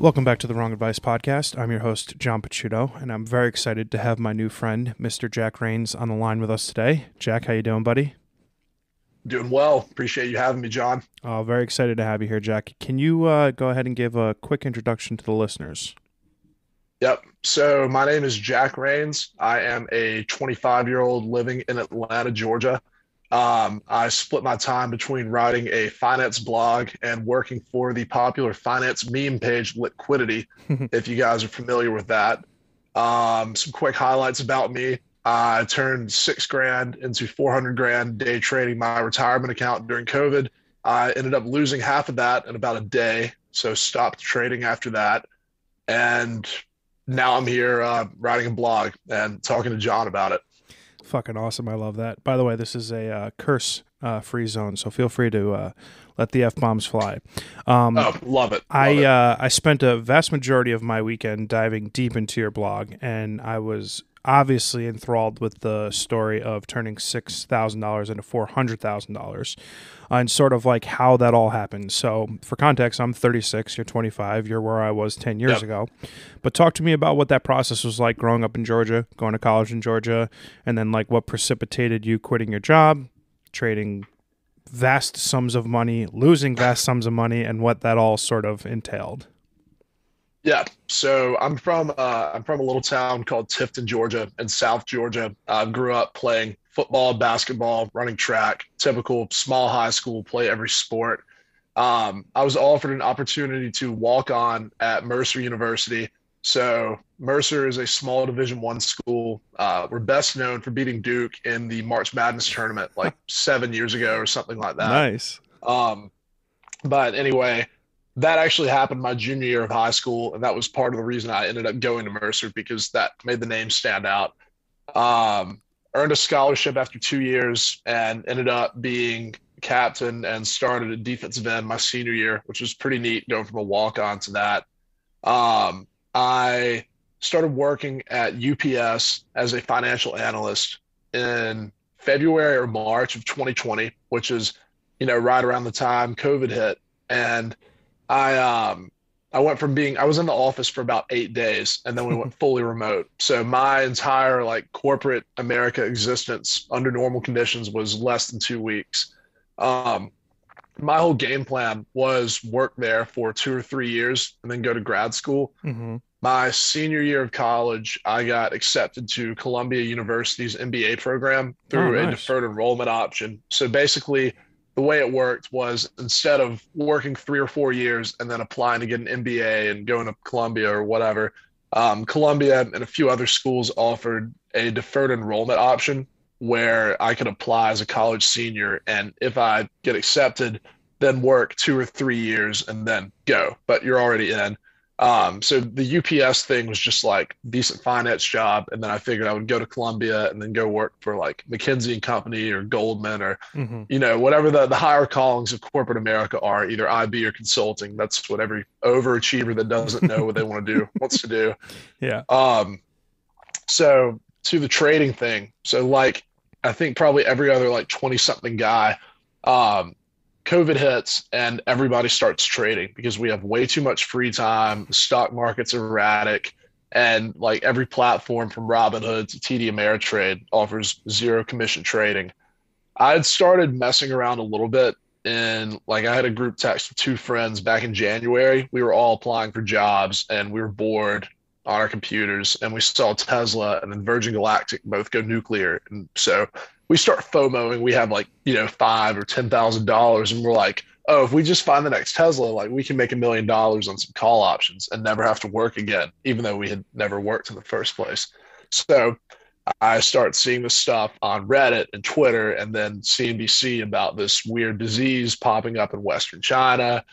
Welcome back to the Wrong Advice Podcast. I'm your host, John Picciuto, and I'm very excited to have my new friend, Mr. Jack Rains, on the line with us today. Jack, how you doing, buddy? Doing well. Appreciate you having me, John. Very excited to have you here, Jack. Can you go ahead and give a quick introduction to the listeners? Yep. So my name is Jack Rains. I am a 25-year-old living in Atlanta, Georgia. I split my time between writing a finance blog and working for the popular finance meme page Litquidity, if you guys are familiar with that. Some quick highlights about me. I turned 6 grand into 400 grand day trading my retirement account during COVID. I ended up losing half of that in about a day, so stopped trading after that. And now I'm here writing a blog and talking to John about it. Fucking awesome. I love that. By the way, this is a curse-free zone, so feel free to let the F-bombs fly. Love it. I spent a vast majority of my weekend diving deep into your blog, and I was obviously enthralled with the story of turning $6,000 into $400,000 and sort of like how that all happened. So for context, I'm 36, you're 25, you're where I was 10 years Yep. ago. But talk to me about what that process was like growing up in Georgia, going to college in Georgia, and then like what precipitated you quitting your job, trading vast sums of money, losing vast sums of money, and what that all sort of entailed. Yeah. So I'm from a little town called Tifton, Georgia, in South Georgia. I grew up playing football, basketball, running track, typical small high school, play every sport. I was offered an opportunity to walk on at Mercer University. So Mercer is a small Division I school. We're best known for beating Duke in the March Madness tournament like 7 years ago or something like that. Nice. Um, but anyway, that actually happened my junior year of high school, and that was part of the reason I ended up going to Mercer because that made the name stand out. Earned a scholarship after 2 years and ended up being captain and started at defensive end my senior year, which was pretty neat going from a walk-on to that. I started working at UPS as a financial analyst in February or March of 2020, which is, right around the time COVID hit. And I went from I was in the office for about 8 days and then we went fully remote. So my entire like corporate America existence under normal conditions was less than 2 weeks. Um, my whole game plan was work there for 2 or 3 years and then go to grad school. Mm-hmm. My senior year of college, I got accepted to Columbia University's MBA program Oh, through a nice. deferred enrollment option. So basically, the way it worked was instead of working 3 or 4 years and then applying to get an MBA and going to Columbia or whatever, Columbia and a few other schools offered a deferred enrollment option where I could apply as a college senior. And if I get accepted, then work 2 or 3 years and then go, but you're already in. So the UPS thing was just like decent finance job, and then I figured I would go to Columbia and then go work for like McKinsey and Company or Goldman or Mm-hmm. whatever the higher callings of corporate America are, either IB or consulting. That's what every overachiever that doesn't know what they want to do wants to do. Yeah. So to the trading thing, so like I think probably every other like 20 something guy, um, COVID hits and everybody starts trading because we have way too much free time. The stock market's erratic, and like every platform from Robinhood to TD Ameritrade offers zero commission trading. I had started messing around a little bit and like I had a group text with two friends back in January. We were all applying for jobs and we were bored on our computers and we saw Tesla and then Virgin Galactic both go nuclear. And so we start FOMOing. We have like, five or $10,000 and we're like, oh, if we just find the next Tesla, like we can make $1 million on some call options and never have to work again, even though we had never worked in the first place. So I start seeing this stuff on Reddit and Twitter and then CNBC about this weird disease popping up in Western China.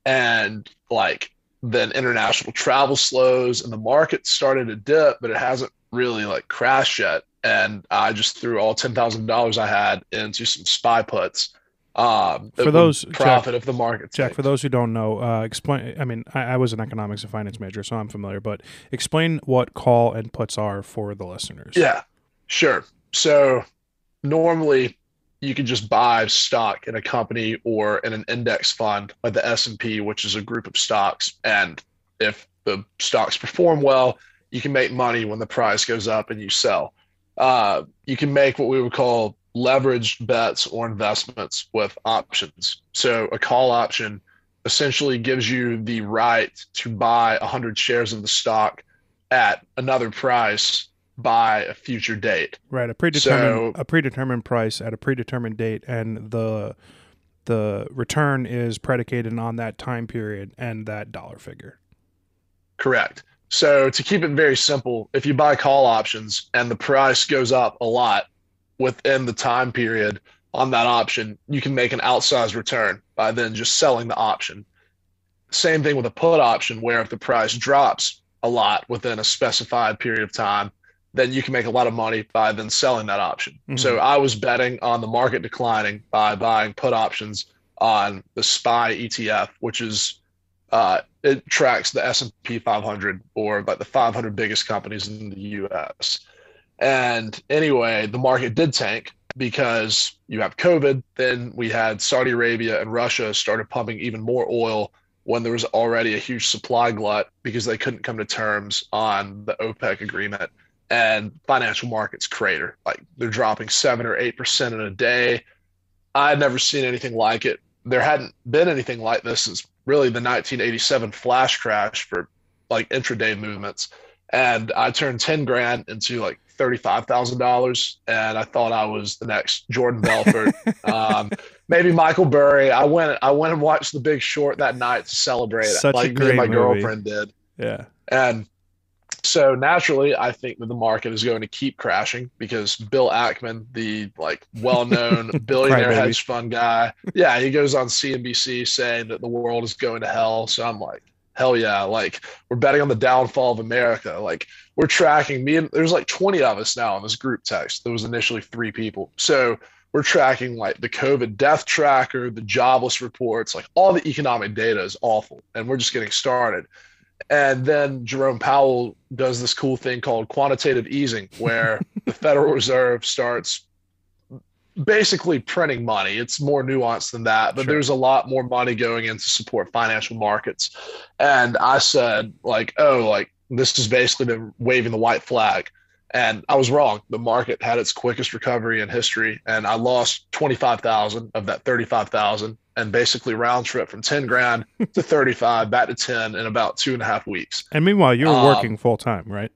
And like then international travel slows and the market started to dip, but it hasn't really like crashed yet. And I just threw all $10,000 I had into some spy puts For that those, would profit if the market Jack, for tanked. those who don't know, explain. I mean, I was an economics and finance major, so I'm familiar. But explain what call and puts are for the listeners. Yeah, sure. So normally you can just buy stock in a company or in an index fund like the S&P, which is a group of stocks, and if the stocks perform well, you can make money when the price goes up and you sell. You can make what we would call leveraged bets or investments with options. So a call option essentially gives you the right to buy 100 shares of the stock at another price by a future date. Right, So a predetermined price at a predetermined date, and the return is predicated on that time period and that dollar figure. correct. So to keep it very simple, if you buy call options and the price goes up a lot within the time period on that option, you can make an outsized return by then just selling the option. Same thing with a put option, where if the price drops a lot within a specified period of time, then you can make a lot of money by then selling that option. Mm-hmm. So I was betting on the market declining by buying put options on the SPY ETF, which is it tracks the S&P 500, or like the 500 biggest companies in the US. And anyway, the market did tank because you have COVID. Then we had Saudi Arabia and Russia started pumping even more oil when there was already a huge supply glut because they couldn't come to terms on the OPEC agreement, and financial markets crater. Like they're dropping 7 or 8% in a day. I had never seen anything like it. There hadn't been anything like this since really the 1987 flash crash for like intraday movements. And I turned 10 grand into like $35,000, and I thought I was the next Jordan Belfort, maybe Michael Burry. I went and watched The Big Short that night to celebrate it, Such a like me great and my movie. girlfriend did. Yeah. And so naturally, I think that the market is going to keep crashing because Bill Ackman, the like well-known billionaire hedge fund guy, yeah, he goes on CNBC saying that the world is going to hell. So I'm like, hell yeah, like we're betting on the downfall of America. Like we're tracking there's like 20 of us now on this group text. There was initially 3 people. So we're tracking like the COVID death tracker, the jobless reports, like all the economic data is awful. And we're just getting started. And then Jerome Powell does this cool thing called quantitative easing, where the Federal Reserve starts basically printing money. It's more nuanced than that, but Sure. There's a lot more money going in to support financial markets. And I said, like, oh, like this is basically them waving the white flag. And I was wrong. The market had its quickest recovery in history, and I lost 25,000 of that 35,000, and basically round trip from 10 grand to 35 back to 10 in about 2.5 weeks. And meanwhile, you were working full time, right?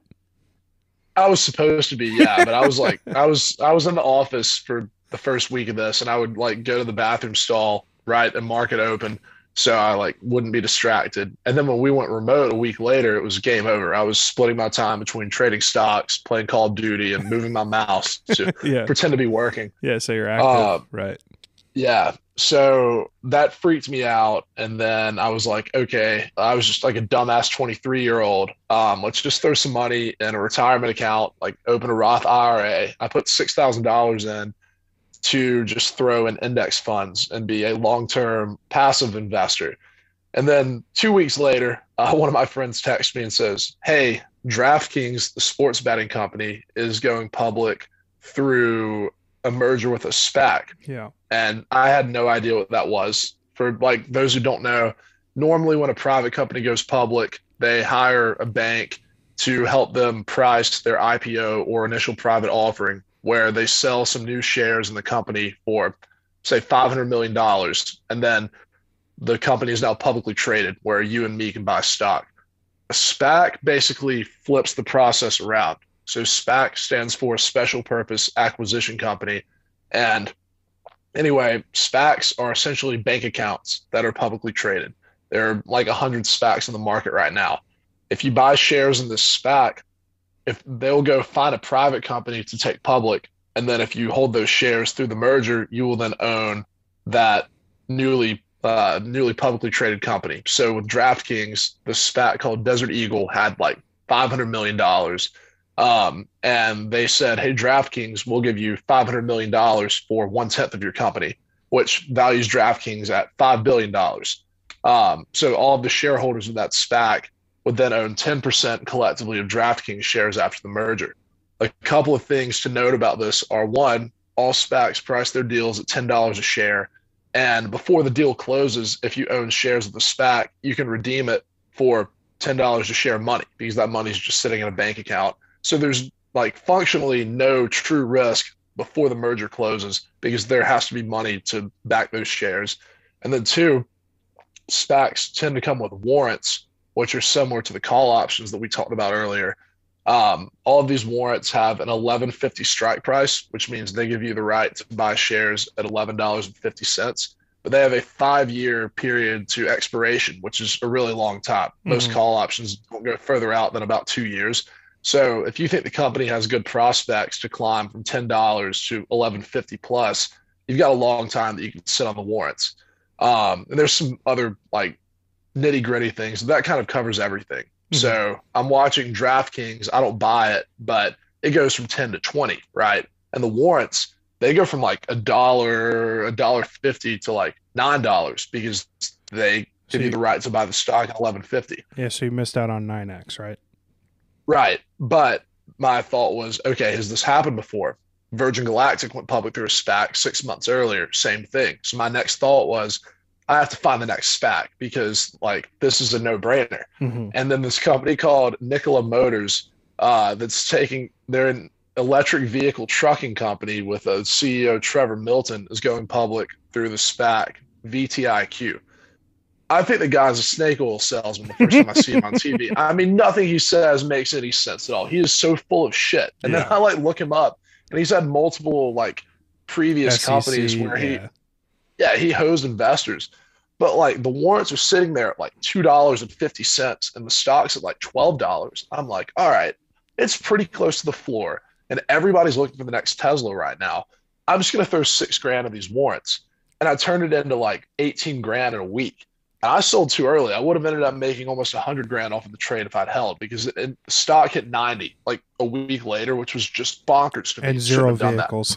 I was supposed to be, yeah, but I was like, I was in the office for the first week of this, and I would like go to the bathroom stall, right, and market open, so I like wouldn't be distracted. And then when we went remote a week later, it was game over. I was splitting my time between trading stocks, playing Call of Duty, and moving my mouse to Yeah. pretend to be working. Yeah, so you're active, right? Yeah. So that freaked me out. And then I was like, okay, I was just like a dumbass 23-year-old. Let's just throw some money in a retirement account, like open a Roth IRA. I put $6,000 in to just throw in index funds and be a long-term passive investor. And then 2 weeks later, one of my friends texts me and says, hey, DraftKings, the sports betting company, is going public through a merger with a SPAC. Yeah. And I had no idea what that was. For like those who don't know, normally when a private company goes public, they hire a bank to help them price their IPO or initial private offering, where they sell some new shares in the company for, say, $500 million. And then the company is now publicly traded, where you and me can buy stock. A SPAC basically flips the process around. So SPAC stands for Special Purpose Acquisition Company. And anyway, SPACs are essentially bank accounts that are publicly traded. There are like 100 SPACs in the market right now. If you buy shares in this SPAC, if they'll go find a private company to take public, and then if you hold those shares through the merger, you will then own that newly publicly traded company. So with DraftKings, the SPAC called Desert Eagle had like $500 million. And they said, hey, DraftKings, we'll give you $500 million for 1/10 of your company, which values DraftKings at $5 billion. So all of the shareholders of that SPAC would then own 10% collectively of DraftKings shares after the merger. A couple of things to note about this are, one, all SPACs price their deals at $10 a share. And before the deal closes, if you own shares of the SPAC, you can redeem it for $10 a share of money because that money is just sitting in a bank account. So there's like functionally no true risk before the merger closes because there has to be money to back those shares. And then two, SPACs tend to come with warrants, which are similar to the call options that we talked about earlier. All of these warrants have an 11.50 strike price, which means they give you the right to buy shares at $11.50. But they have a 5-year period to expiration, which is a really long time. Most call options don't go further out than about 2 years. So if you think the company has good prospects to climb from $10 to $11.50 plus, you've got a long time that you can sit on the warrants. And there's some other like nitty gritty things that kind of covers everything. So I'm watching DraftKings. I don't buy it, but it goes from 10 to 20, right? And the warrants, they go from like $1.50 to like $9 because they give you the right to buy the stock at $11.50. Yeah, so you missed out on 9x, right? Right. But my thought was, okay, has this happened before? Virgin Galactic went public through a SPAC 6 months earlier, same thing. So my next thought was, I have to find the next SPAC because like this is a no-brainer. And then this company called Nikola Motors, they're an electric vehicle trucking company with a CEO, Trevor Milton, is going public through the SPAC VTIQ. I think the guy's a snake oil salesman the first time I see him on TV. I mean, nothing he says makes any sense at all. He is so full of shit. And then I like look him up, and he's had multiple like previous companies where he hosed investors. But like the warrants are sitting there at like $2.50 and the stock's at like $12. I'm like, all right, it's pretty close to the floor. And everybody's looking for the next Tesla right now. I'm just going to throw $6,000 of these warrants. And I turned it into like 18 grand in a week. And I sold too early. I would have ended up making almost 100 grand off of the trade if I'd held because the stock hit 90 like a week later, which was just bonkers to me. And zero vehicles.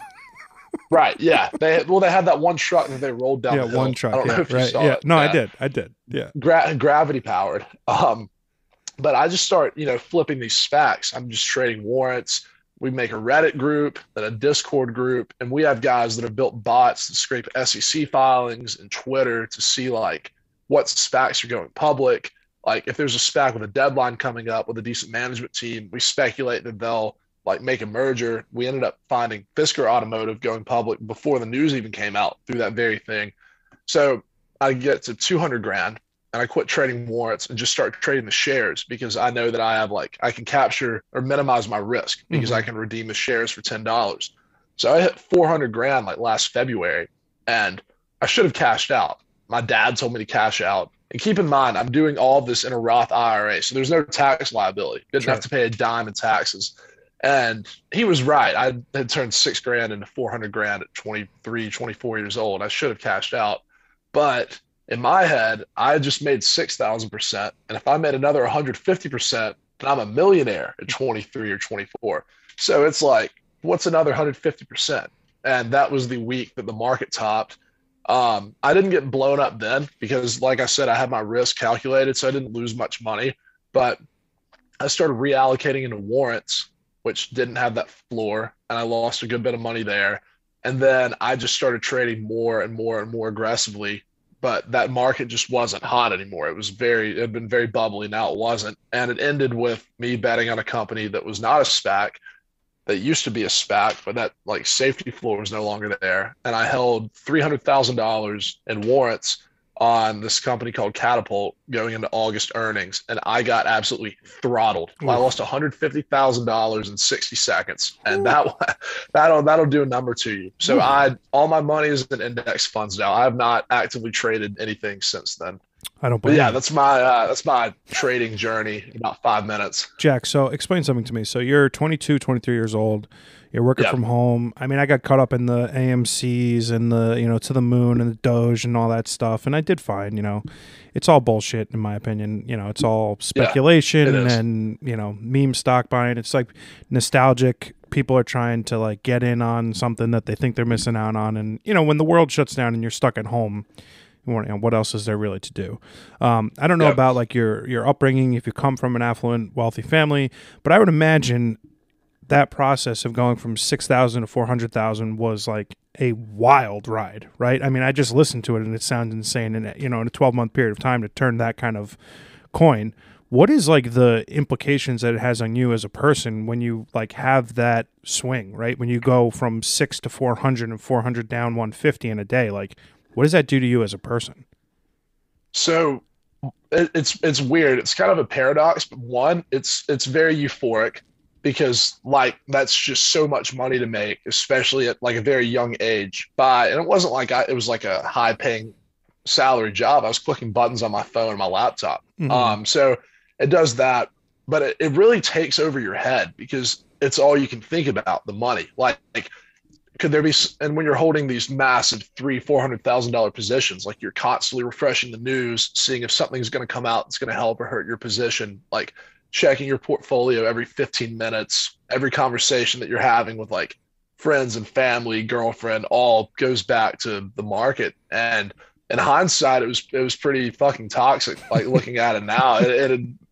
Right. Yeah. They had that one truck that they rolled down the hill. One truck. I don't know if you saw it. No, I did. Yeah. Gravity powered. But I just start, flipping these SPACs. I'm just trading warrants. We make a Reddit group, then a Discord group, and we have guys that have built bots that scrape SEC filings and Twitter to see like what SPACs are going public. Like if there's a SPAC with a deadline coming up with a decent management team, we speculate that they'll like make a merger. We ended up finding Fisker Automotive going public before the news even came out through that very thing. So I get to 200 grand and I quit trading warrants and just start trading the shares because I know that I can capture or minimize my risk because I can redeem the shares for $10. So I hit 400 grand like last February and I should have cashed out. My dad told me to cash out. And keep in mind, I'm doing all of this in a Roth IRA. So there's no tax liability. Didn't have to pay a dime in taxes. And he was right. I had turned $6,000 into 400 grand at 23, 24 years old. I should have cashed out. But in my head, I just made 6,000%. And if I made another 150%, then I'm a millionaire at 23 or 24. So it's like, what's another 150%? And that was the week that the market topped. I didn't get blown up then because, like I said, I had my risk calculated, so I didn't lose much money. But I started reallocating into warrants, which didn't have that floor, and I lost a good bit of money there. And then I just started trading more and more and more aggressively, but that market just wasn't hot anymore. It had been very bubbly. Now it wasn't. And it ended with me betting on a company that was not a SPAC, that used to be a SPAC, but that like safety floor was no longer there. And I held $300,000 in warrants on this company called Catapult going into August earnings, and I got absolutely throttled. I lost $150,000 in 60 seconds, and that'll do a number to you. So all my money is in index funds now. I have not actively traded anything since then. I don't believe. Yeah, that's my trading journey in about 5 minutes. Jack, so explain something to me. So you're 22, 23 years old. You're working from home. I mean, I got caught up in the AMCs and the, to the moon and the Doge and all that stuff. And I did fine, it's all bullshit in my opinion. It's all speculation and, meme stock buying. It's like nostalgic. People are trying to like get in on something that they think they're missing out on. And, when the world shuts down and you're stuck at home, what else is there really to do? I don't know about like your upbringing, if you come from an affluent, wealthy family, but I would imagine that process of going from 6,000 to 400,000 was like a wild ride, right? I mean, I just listened to it and it sounds insane. And in a 12-month period of time to turn that kind of coin, What is like the implications that it has on you as a person when you like have that swing, right? When you go from 6 to 400 and 400 down 150 in a day, like what does that do to you as a person? So it's weird. It's kind of a paradox, but one, it's very euphoric because like that's just so much money to make, especially at like a very young age. And it wasn't like it was like a high paying salary job. I was clicking buttons on my phone and my laptop. Mm-hmm. So it does that, but it really takes over your head because it's all you can think about, the money. Like could there be, and when you're holding these massive $400,000 positions, like you're constantly refreshing the news, seeing if something's going to come out that's going to help or hurt your position, like checking your portfolio every 15 minutes, every conversation that you're having with like friends and family, girlfriend, all goes back to the market. And in hindsight, it was pretty fucking toxic. Like looking at it now,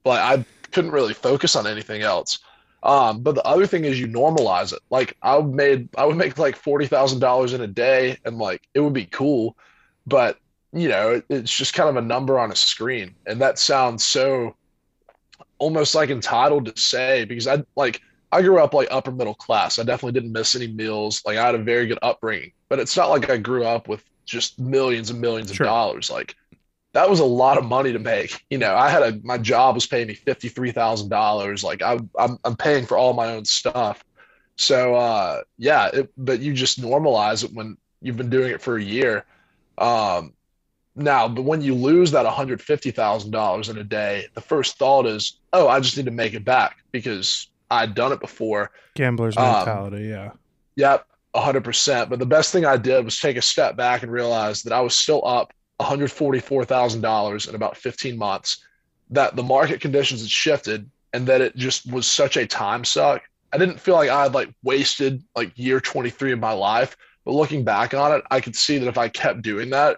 like I couldn't really focus on anything else. But the other thing is you normalize it. Like I would make like $40,000 in a day, and like it would be cool, but it's just kind of a number on a screen, and that sounds so almost like entitled to say because I grew up like upper middle class. I definitely didn't miss any meals. Like I had a very good upbringing, but it's not like I grew up with just millions and millions of Sure. dollars. Like that was a lot of money to make. My job was paying me $53,000. Like I'm paying for all my own stuff. So yeah, but you just normalize it when you've been doing it for a year. Um, but when you lose that $150,000 in a day, the first thought is, oh, I just need to make it back because I'd done it before. Gambler's Um, mentality. Yeah. Yep, 100%. But the best thing I did was take a step back and realize that I was still up $144,000 in about 15 months, that the market conditions had shifted, and that it just was such a time suck. I didn't feel like I had like wasted like year 23 of my life, but looking back on it, I could see that if I kept doing that,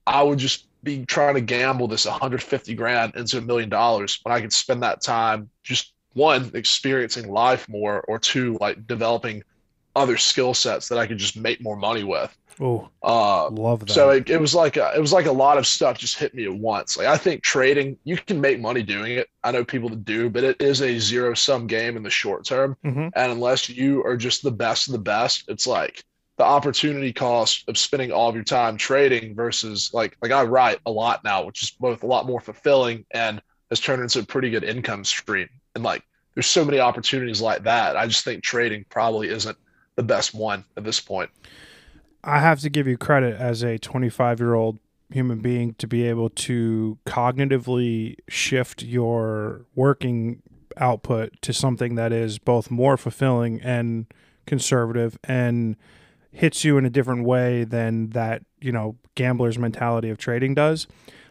I would just be trying to gamble this 150 grand into $1 million when I could spend that time just one, experiencing life more, or two, like developing other skill sets that I could just make more money with. Oh, Uh, love so that. it was like a lot of stuff just hit me at once. Like I think trading, you can make money doing it. I know people that do, but it is a zero sum game in the short term. Mm-hmm. And unless you are just the best of the best, it's like the opportunity cost of spending all of your time trading versus like I write a lot now, which is both a lot more fulfilling and has turned into a pretty good income stream. And like there's so many opportunities like that. I just think trading probably isn't the best one at this point. I have to give you credit as a 25-year-old human being to be able to cognitively shift your working output to something that is both more fulfilling and conservative and hits you in a different way than that, gambler's mentality of trading does.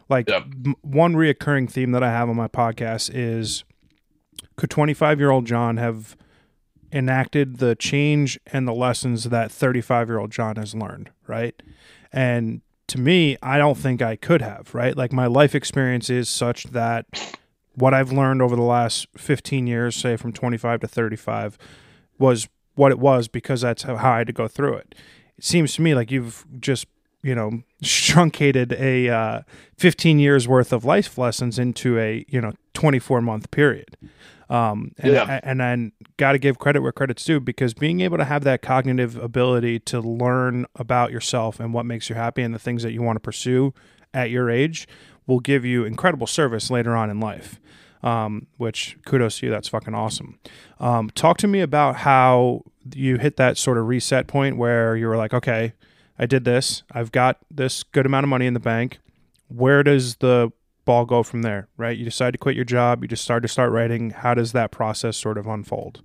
Like Yep. one reoccurring theme that I have on my podcast is, could 25-year-old John have enacted the change and the lessons that 35-year-old John has learned, right? And to me, I don't think I could have, right? Like my life experience is such that what I've learned over the last 15 years, say from 25 to 35, was what it was because that's how I had to go through it. It seems to me like you've just, truncated a 15 years worth of life lessons into a, 24-month period. Yeah. And then got to give credit where credit's due, because being able to have that cognitive ability to learn about yourself and what makes you happy and the things that you want to pursue at your age will give you incredible service later on in life. Which kudos to you. That's fucking awesome. Talk to me about how you hit that sort of reset point where you were like, okay, I did this. I've got this good amount of money in the bank. Where does the ball go from there, right? You decide to quit your job. You just start writing. How does that process sort of unfold?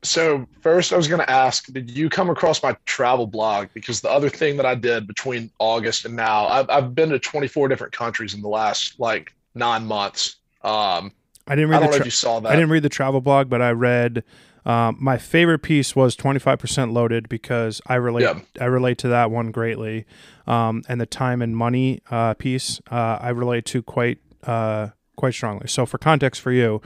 So first I was going to ask, did you come across my travel blog? Because the other thing that I did between August and now, I've been to 24 different countries in the last like 9 months. I didn't I read don't know if you saw I that. didn't read the travel blog, but I read. My favorite piece was 25% loaded because I relate. Yeah. I relate to that one greatly, and the time and money piece I relate to quite strongly. So for context for you,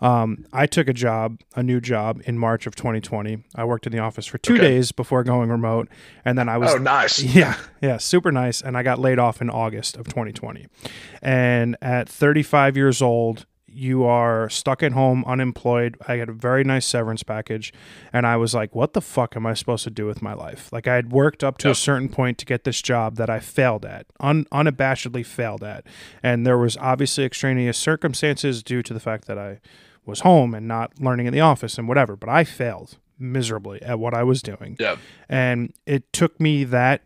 I took a new job in March of 2020. I worked in the office for 2 Okay. days before going remote, and then I was Oh, nice. yeah, super nice. And I got laid off in August of 2020. And at 35 years old, you are stuck at home, unemployed. I had a very nice severance package, and I was like, what the fuck am I supposed to do with my life? Like, I had worked up to a certain point to get this job that I failed at, unabashedly failed at. And there was obviously extraneous circumstances due to the fact that I was home and not learning in the office and whatever, but I failed miserably at what I was doing. Yeah. And it took me that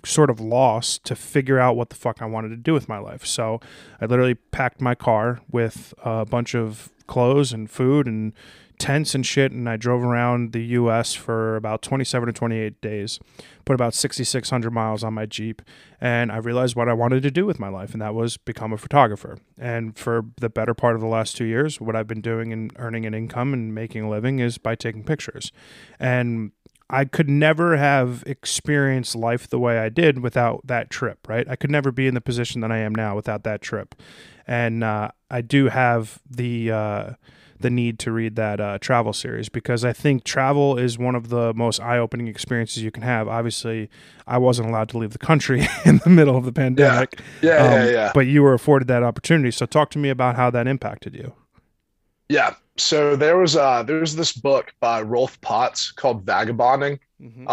sort of loss to figure out what the fuck I wanted to do with my life. So I literally packed my car with a bunch of clothes and food and tents and shit, and I drove around the U.S. for about 27 to 28 days, put about 6,600 miles on my Jeep, and I realized what I wanted to do with my life, and that was become a photographer. And for the better part of the last 2 years, what I've been doing and earning an income and making a living is by taking pictures. And I could never have experienced life the way I did without that trip, right? I could never be in the position that I am now without that trip. And I do have the need to read that travel series, because I think travel is one of the most eye-opening experiences you can have. Obviously, I wasn't allowed to leave the country in the middle of the pandemic. Yeah. But you were afforded that opportunity. So talk to me about how that impacted you. Yeah. So there was this book by Rolf Potts called Vagabonding. Mm-hmm.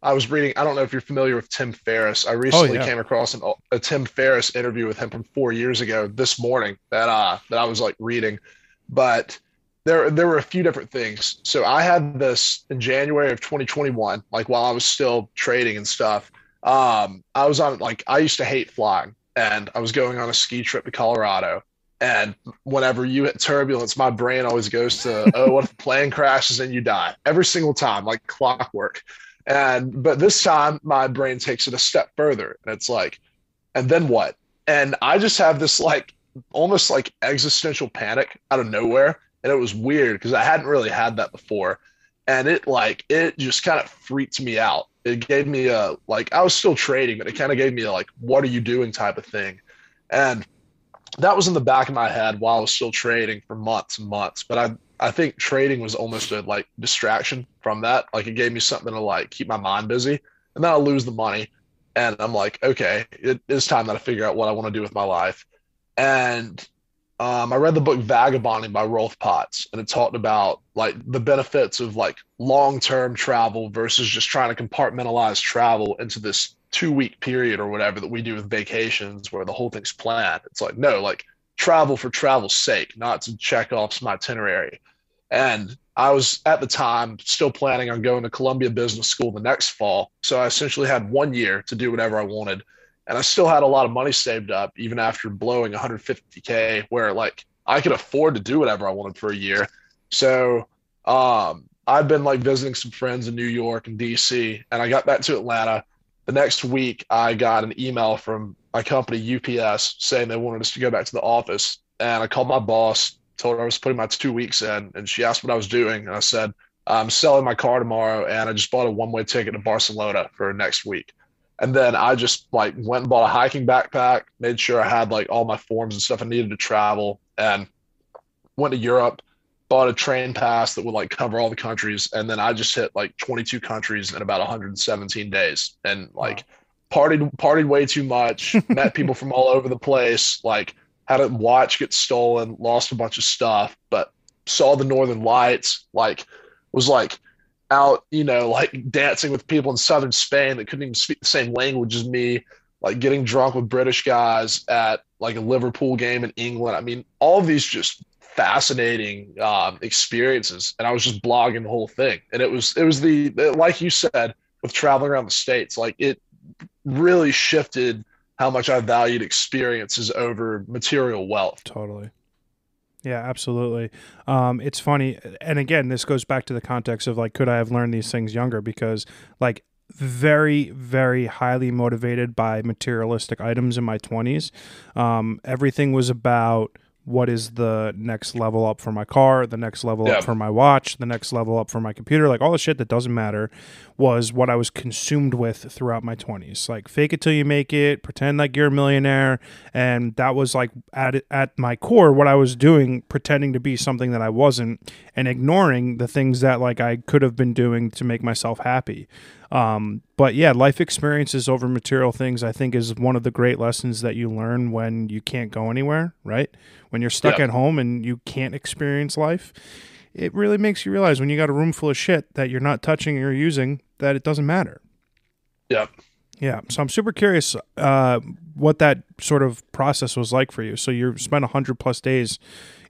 I was reading, I don't know if you're familiar with Tim Ferriss. I recently came across a Tim Ferriss interview with him from 4 years ago this morning that I was like reading. But there were a few different things. So I had this in January of 2021, like while I was still trading and stuff. I was on, like, I used to hate flying, and I was going on a ski trip to Colorado. And whenever you hit turbulence, my brain always goes to, oh, what if the plane crashes and you die? Every single time, like clockwork. But this time my brain takes it a step further, and it's like, and then what? And I just have this like almost like existential panic out of nowhere. And it was weird because I hadn't really had that before. And it just kind of freaked me out. It gave me I was still trading, but it kind of gave me a, like, what are you doing type of thing. And that was in the back of my head while I was still trading for months and months. But I think trading was almost a like distraction from that. Like, it gave me something to like keep my mind busy, and then I'll lose the money. And I'm like, okay, it is time that I figure out what I want to do with my life. And I read the book Vagabonding by Rolf Potts, and it talked about like the benefits of like long-term travel versus just trying to compartmentalize travel into this 2-week period or whatever that we do with vacations where the whole thing's planned. It's like, no, like travel for travel's sake, not to check off some itinerary. And I was at the time still planning on going to Columbia Business School the next fall. So I essentially had 1 year to do whatever I wanted. And I still had a lot of money saved up, even after blowing $150K, where like I could afford to do whatever I wanted for a year. So I've been like visiting some friends in New York and DC, and I got back to Atlanta. The next week, I got an email from my company, UPS, saying they wanted us to go back to the office. And I called my boss, told her I was putting my 2 weeks in, and she asked what I was doing. And I said, I'm selling my car tomorrow, and I just bought a one-way ticket to Barcelona for next week. And then I just like went and bought a hiking backpack, made sure I had like all my forms and stuff I needed to travel, and went to Europe, bought a train pass that would like cover all the countries. And then I just hit like 22 countries in about 117 days, and like partied way too much, met people from all over the place, like had a watch get stolen, lost a bunch of stuff, but saw the Northern Lights, like was like out, like dancing with people in southern Spain that couldn't even speak the same language as me, like getting drunk with British guys at like a Liverpool game in England. I mean, all of these just fascinating experiences, and I was just blogging the whole thing. And it was like you said, with traveling around the States, like it really shifted how much I valued experiences over material wealth. Totally. Yeah, absolutely. It's funny. And again, this goes back to the context of like, could I have learned these things younger? Because like very, very highly motivated by materialistic items in my 20s. Everything was about what is the next level up for my car, the next level up for my watch, the next level up for my computer, like all the shit that doesn't matter was what I was consumed with throughout my 20s. Like fake it till you make it, pretend like you're a millionaire. And that was like at my core, what I was doing, pretending to be something that I wasn't, and ignoring the things that like I could have been doing to make myself happy. But yeah, life experiences over material things, I think, is one of the great lessons that you learn when you can't go anywhere, right? When you're stuck Yep. at home and you can't experience life, it really makes you realize when you got a room full of shit that you're not touching or using, that it doesn't matter. Yep. Yeah. So I'm super curious what that sort of process was like for you. So you spent 100+ days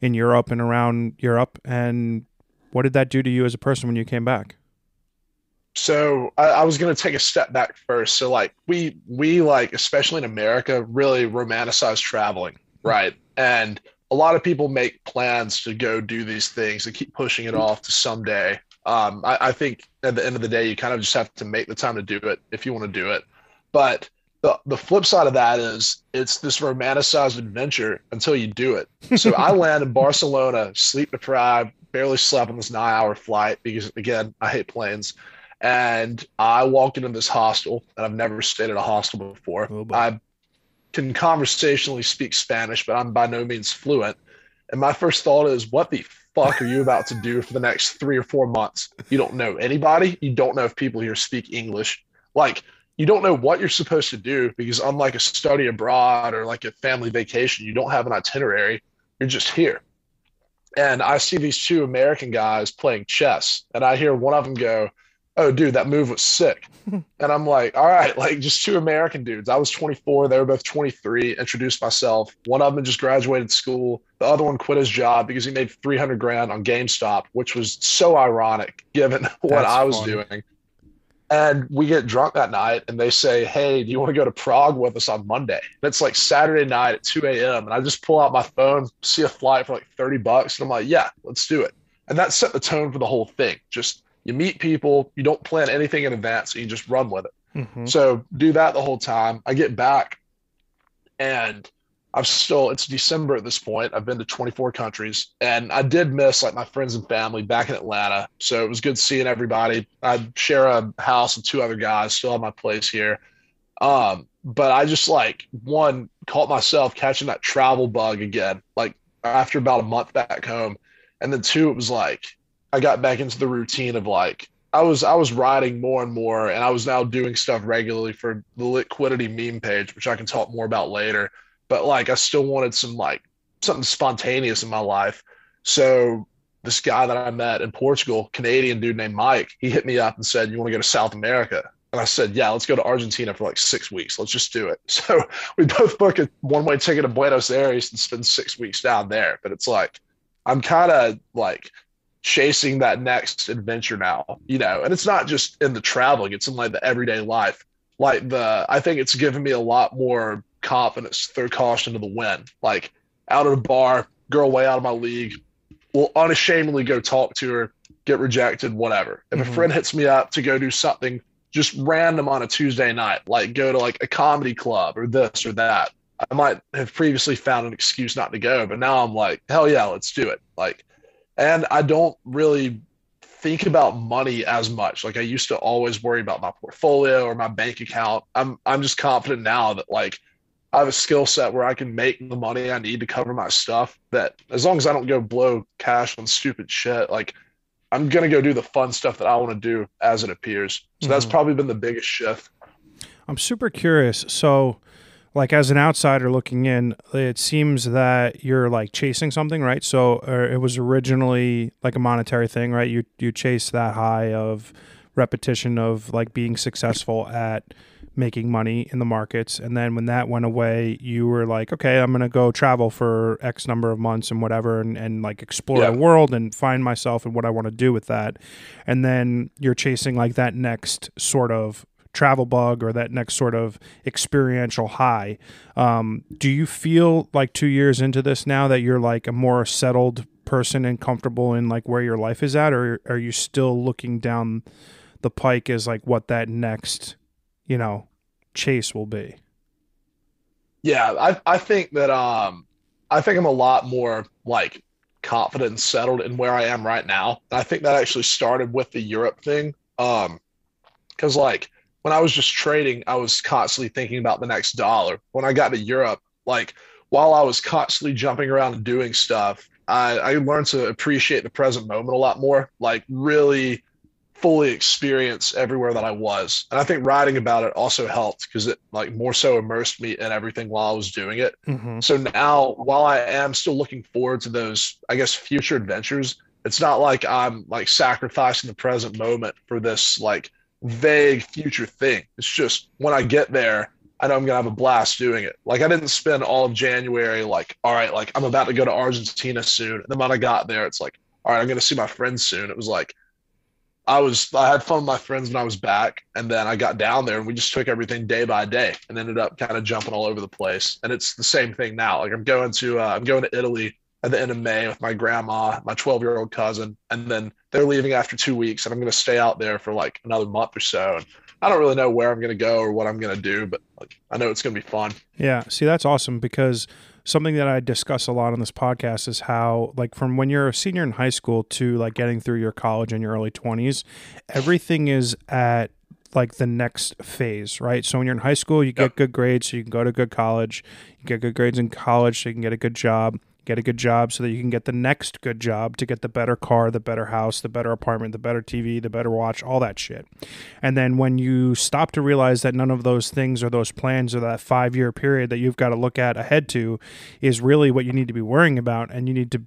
in Europe and around Europe. And what did that do to you as a person when you came back? So I was going to take a step back first. So like we like, especially in America, really romanticize traveling, right? And a lot of people make plans to go do these things and keep pushing it off to someday. I think at the end of the day, you kind of just have to make the time to do it if you want to do it. But the flip side of that is it's this romanticized adventure until you do it. So I land in Barcelona, sleep deprived, barely slept on this 9 hour flight because again, I hate planes. And I walked into this hostel, and I've never stayed at a hostel before. Oh boy. I can conversationally speak Spanish, but I'm by no means fluent. And my first thought is, what the fuck are you about to do for the next 3 or 4 months? You don't know anybody. You don't know if people here speak English. Like, you don't know what you're supposed to do because, unlike a study abroad or like a family vacation, you don't have an itinerary. You're just here. And I see these two American guys playing chess, and I hear one of them go, "Oh, dude, that move was sick." And I'm like, all right, like just two American dudes. I was 24, they were both 23, introduced myself. One of them just graduated school. The other one quit his job because he made 300 grand on GameStop, which was so ironic given what That's I was funny. doing. And we get drunk that night and they say, "Hey, do you want to go to Prague with us on Monday?" And it's like Saturday night at 2 a.m. And I just pull out my phone, see a flight for like $30. And I'm like, yeah, let's do it. And that set the tone for the whole thing. Just you meet people, you don't plan anything in advance, and you just run with it. Hmm. So do that the whole time. I get back and it's December at this point. I've been to 24 countries and I did miss like my friends and family back in Atlanta. So it was good seeing everybody. I share a house with two other guys, still have my place here. But I just like one caught myself catching that travel bug again, like after about a month back home. And then two, it was like I got back into the routine of like I was writing more and more, and I was now doing stuff regularly for the Litquidity meme page, which I can talk more about later. But like I still wanted some like something spontaneous in my life. So this guy that I met in Portugal, Canadian dude named Mike, he hit me up and said, "You want to go to South America?" And I said, "Yeah, let's go to Argentina for like 6 weeks. Let's just do it." So we both booked a one-way ticket to Buenos Aires and spend 6 weeks down there. But it's like I'm kind of like chasing that next adventure now, and it's not just in the traveling, it's in like the everyday life. Like I think it's given me a lot more confidence, throw caution to the wind. Like out at a bar, girl way out of my league, will unashamedly go talk to her, get rejected, whatever. If a Hmm. friend hits me up to go do something just random on a Tuesday night, like go to like a comedy club or this or that, I might have previously found an excuse not to go, but now I'm like, hell yeah, let's do it. Like, and I don't really think about money as much. Like I used to always worry about my portfolio or my bank account. I'm just confident now that like I have a skill set where I can make the money I need to cover my stuff. That as long as I don't go blow cash on stupid shit, like I'm gonna go do the fun stuff that I want to do as it appears. So that's Hmm. probably been the biggest shift. I'm super curious. So, like as an outsider looking in, it seems that you're like chasing something, right? So it was originally like a monetary thing, right? You chase that high of repetition of like being successful at making money in the markets, and then when that went away, you were like, okay, I'm gonna go travel for X number of months and whatever, and like explore the Yeah, world and find myself and what I want to do with that, and then you're chasing like that next sort of travel bug or that next sort of experiential high. Do you feel like 2 years into this now that you're like a more settled person and comfortable in like where your life is at, or are you still looking down the pike as like what that next, you know, chase will be? yeah. I think that I think I'm a lot more like confident and settled in where I am right now. And I think that actually started with the Europe thing. Because like when I was just trading, I was constantly thinking about the next dollar. When I got to Europe, like while I was constantly jumping around and doing stuff, I learned to appreciate the present moment a lot more. Like really fully experience everywhere that I was. And I think writing about it also helped because it like more so immersed me in everything while I was doing it. Hmm. So now, while I am still looking forward to those, I guess, future adventures, it's not like I'm like sacrificing the present moment for this like vague future thing. It's just when I get there, I know I'm gonna have a blast doing it. Like I didn't spend all of January like, all right, like I'm about to go to Argentina soon. And then when I got there, it's like, all right, I'm gonna see my friends soon. It was like I had fun with my friends when I was back, and then I got down there and we just took everything day by day and ended up kind of jumping all over the place. And it's the same thing now. Like I'm going to Italy at the end of May with my grandma, my 12-year-old cousin, and then they're leaving after 2 weeks, and I'm going to stay out there for like another month or so. And I don't really know where I'm going to go or what I'm going to do, but like I know it's going to be fun. Yeah, see, that's awesome because something that I discuss a lot on this podcast is how, like, from when you're a senior in high school to like getting through your college in your early 20s, everything is at like the next phase, right? So when you're in high school, you get Yep. good grades so you can go to good college. You get good grades in college so you can get a good job. Get a good job so that you can get the next good job to get the better car, the better house, the better apartment, the better TV, the better watch, all that shit. And then when you stop to realize that none of those things or those plans or that 5 year period that you've got to look at ahead to is really what you need to be worrying about, and you need to,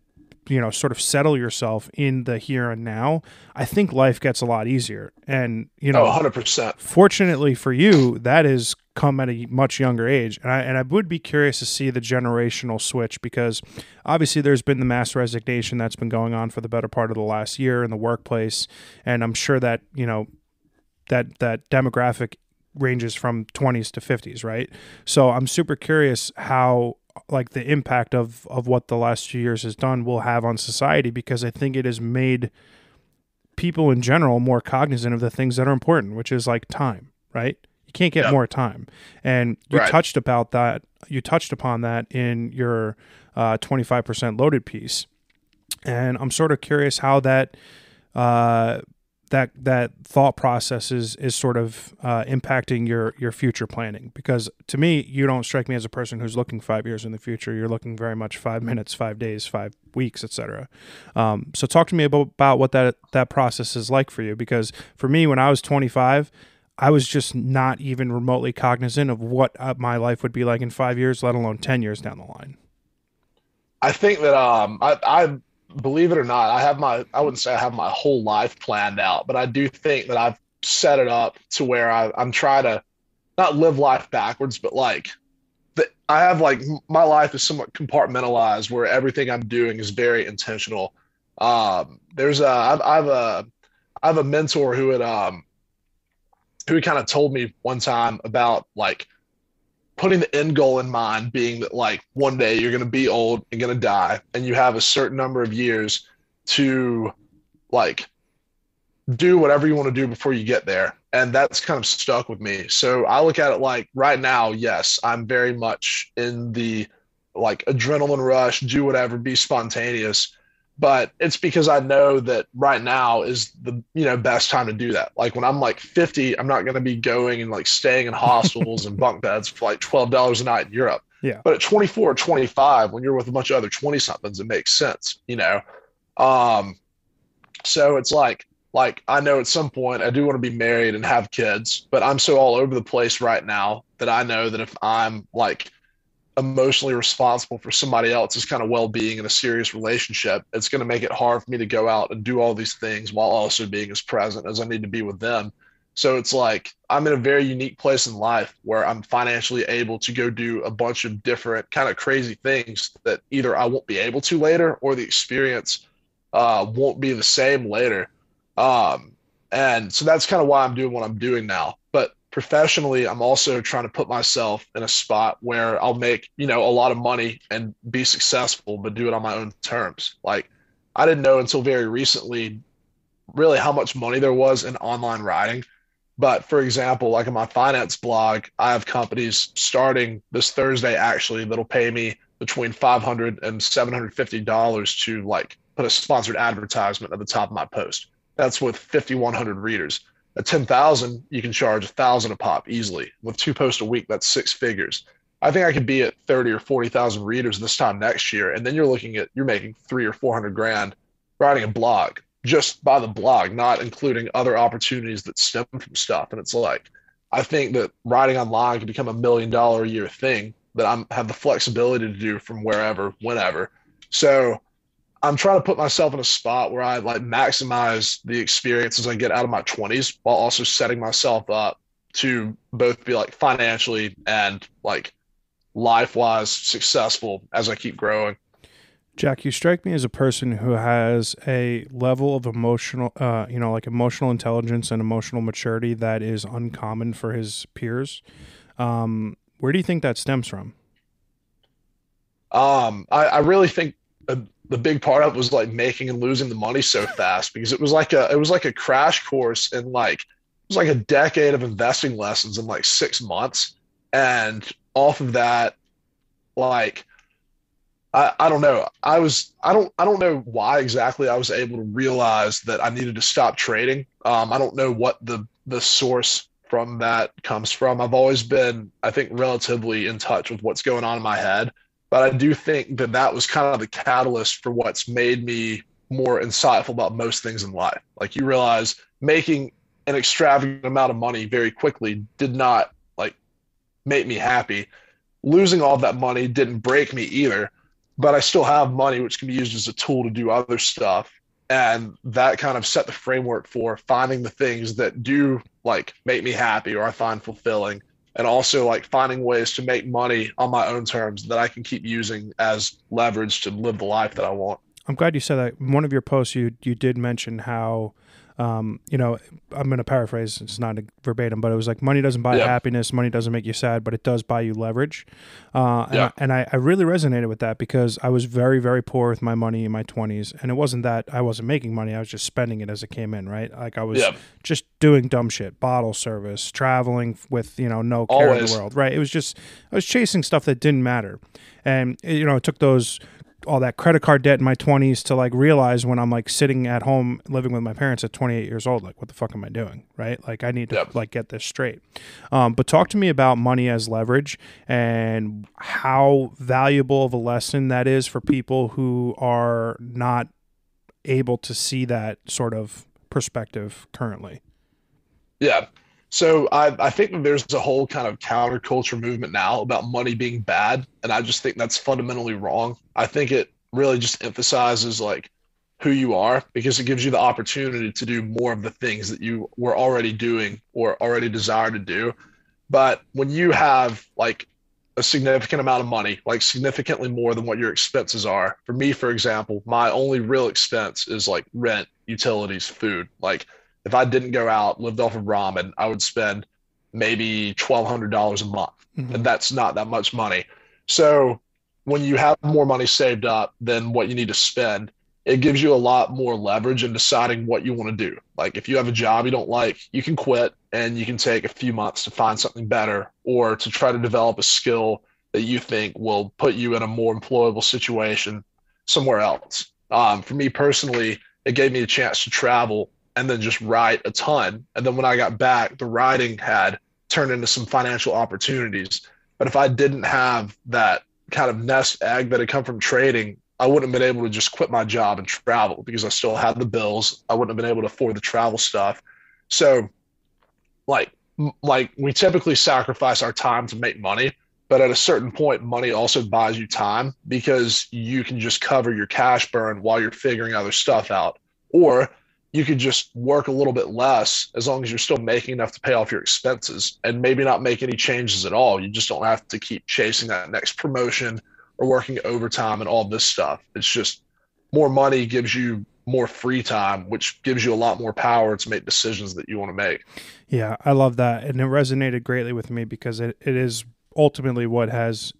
sort of settle yourself in the here and now, I think life gets a lot easier. And, Oh, 100%. fortunately for you, that has come at a much younger age. And I would be curious to see the generational switch because obviously there's been the mass resignation that's been going on for the better part of the last year in the workplace. And I'm sure that, that demographic ranges from 20s to 50s, right? So I'm super curious how like the impact of what the last few years has done will have on society, because I think it has made people in general more cognizant of the things that are important, which is like time, right? You can't get Yep. more time. And you Right. touched about that. You touched upon that in your 25% loaded piece. And I'm sort of curious how uh, that thought process is sort of impacting your future planning. Because to me, you don't strike me as a person who's looking 5 years in the future. You're looking very much 5 minutes, 5 days, 5 weeks, etc. So talk to me about what that process is like for you. Because for me, when I was 25, I was just not even remotely cognizant of what my life would be like in 5 years, let alone 10 years down the line. I think that I believe it or not, I wouldn't say I have my whole life planned out, but I do think that I've set it up to where I'm trying to not live life backwards, but like I have like my life is somewhat compartmentalized where everything I'm doing is very intentional. There's a I have a mentor who kind of told me one time about like putting the end goal in mind being that like one day you're going to be old and going to die and you have a certain number of years to like do whatever you want to do before you get there. And that's kind of stuck with me. So I look at it like right now, yes, I'm very much in the like adrenaline rush, do whatever, be spontaneous. But it's because I know that right now is the best time to do that. Like when I'm like 50, I'm not going to be going and like staying in hostels and bunk beds for like $12 a night in Europe. Yeah. But at 24 or 25, when you're with a bunch of other 20 somethings, it makes sense. Um, so it's like I know at some point I do want to be married and have kids, but I'm so all over the place right now that I know that if I'm like emotionally responsible for somebody else's kind of well-being in a serious relationship, it's going to make it hard for me to go out and do all these things while also being as present as I need to be with them. So it's like I'm in a very unique place in life where I'm financially able to go do a bunch of different kind of crazy things that either I won't be able to later or the experience won't be the same later. Um, and so that's kind of why I'm doing what I'm doing now. But professionally, I'm also trying to put myself in a spot where I'll make a lot of money and be successful, but do it on my own terms. Like I didn't know until very recently really how much money there was in online writing. But for example, like in my finance blog, I have companies starting this Thursday actually that'll pay me between $500 and $750 to like put a sponsored advertisement at the top of my post. That's with 5,100 readers. At 10,000, you can charge 1,000 a pop easily. With two posts a week, that's six figures. I think I could be at 30 or 40,000 readers this time next year, and then you're making 300 or 400 grand writing a blog. just by the blog, not including other opportunities that stem from stuff. And it's like, I think that writing online can become $1 million a year thing that have the flexibility to do from wherever, whenever. So I'm trying to put myself in a spot where I like maximize the experiences I get out of my 20s while also setting myself up to both be like financially and like life-wise successful as I keep growing. Jack, you strike me as a person who has a level of emotional, like emotional intelligence and emotional maturity that is uncommon for his peers. Where do you think that stems from? I really think the big part of it was like making and losing the money so fast because it was like a crash course in like it was like a decade of investing lessons in like 6 months, and off of that, like I don't know. I don't know why exactly I was able to realize that I needed to stop trading. I don't know what the source from that comes from. I've always been, I think, relatively in touch with what's going on in my head, but I do think that that was kind of the catalyst for what's made me more insightful about most things in life. Like you realize making an extravagant amount of money very quickly did not like make me happy. Losing all that money didn't break me either, but I still have money which can be used as a tool to do other stuff. And that kind of set the framework for finding the things that do like make me happy or I find fulfilling, and also like finding ways to make money on my own terms that I can keep using as leverage to live the life that I want. I'm glad you said that. In one of your posts, you did mention how, I'm going to paraphrase. It's not a verbatim, but it was like money doesn't buy Yeah. happiness, money doesn't make you sad, but it does buy you leverage. Yeah. I really resonated with that because I was very, very poor with my money in my 20s, and it wasn't that I wasn't making money. I was just spending it as it came in, right? Like I was Yeah. just doing dumb shit, bottle service, traveling with, no care in the Always. world, right? It was just, I was chasing stuff that didn't matter. And, it took all that credit card debt in my 20s to like realize when I'm like sitting at home living with my parents at 28 years old, like what the fuck am I doing, right? Like I need to Yeah. like get this straight. But talk to me about money as leverage and how valuable of a lesson that is for people who are not able to see that sort of perspective currently. Yeah. So I think that there's a whole kind of counterculture movement now about money being bad, and I just think that's fundamentally wrong. I think it really just emphasizes like who you are because it gives you the opportunity to do more of the things that you were already doing or already desire to do. But when you have like a significant amount of money, like significantly more than what your expenses are, for me, for example, my only real expense is like rent, utilities, food. Like if I didn't go out, lived off of ramen, I would spend maybe $1,200 a month. Mm-hmm. And that's not that much money. So when you have more money saved up than what you need to spend, it gives you a lot more leverage in deciding what you want to do. Like if you have a job you don't like, you can quit and you can take a few months to find something better or to try to develop a skill that you think will put you in a more employable situation somewhere else. For me personally, it gave me a chance to travel and then just write a ton. And then when I got back, the writing had turned into some financial opportunities. But if I didn't have that kind of nest egg that had come from trading, I wouldn't have been able to just quit my job and travel because I still had the bills. I wouldn't have been able to afford the travel stuff. So like like we typically sacrifice our time to make money, but at a certain point, money also buys you time because you can just cover your cash burn while you're figuring other stuff out. Or you could just work a little bit less as long as you're still making enough to pay off your expenses and maybe not make any changes at all. You just don't have to keep chasing that next promotion or working overtime and all this stuff. It's just more money gives you more free time, which gives you a lot more power to make decisions that you want to make. Yeah, I love that. And it resonated greatly with me because it is ultimately what has,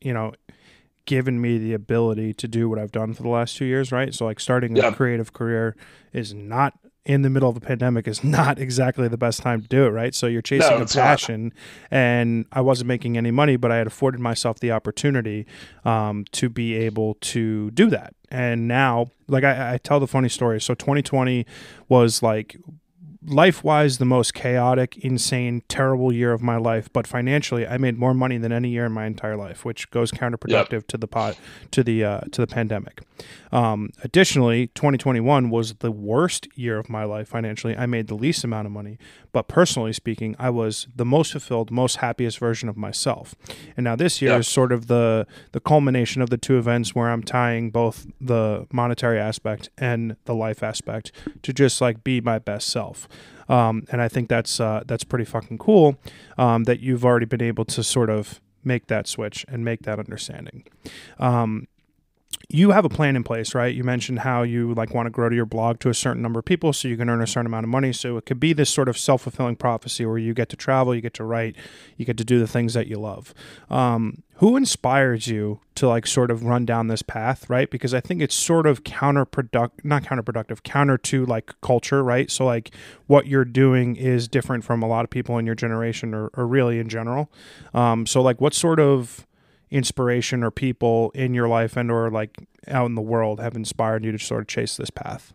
given me the ability to do what I've done for the last 2 years, right? So like starting a Yeah. creative career is not in the middle of a pandemic is not exactly the best time to do it, right? So you're chasing No, a it's not. passion and I wasn't making any money, but I had afforded myself the opportunity to be able to do that. And now, like I tell the funny story. So 2020 was like life-wise the most chaotic, insane, terrible year of my life, but financially I made more money than any year in my entire life, which goes counterproductive to the pandemic. Additionally, 2021 was the worst year of my life financially. I made the least amount of money, but personally speaking, I was the most fulfilled, most happiest version of myself. And now this year is sort of the culmination of the two events where I'm tying both the monetary aspect and the life aspect to just like be my best self. And I think that's pretty fucking cool that you've already been able to sort of make that switch and make that understanding. You have a plan in place, right? You mentioned how you like want to grow to your blog to a certain number of people so you can earn a certain amount of money. So it could be this sort of self-fulfilling prophecy where you get to travel, you get to write, you get to do the things that you love. Who inspires you to like sort of run down this path, right? Because I think it's sort of counter to like culture, right? So like what you're doing is different from a lot of people in your generation or really in general. So like what sort of inspiration or people in your life and or like out in the world have inspired you to sort of chase this path?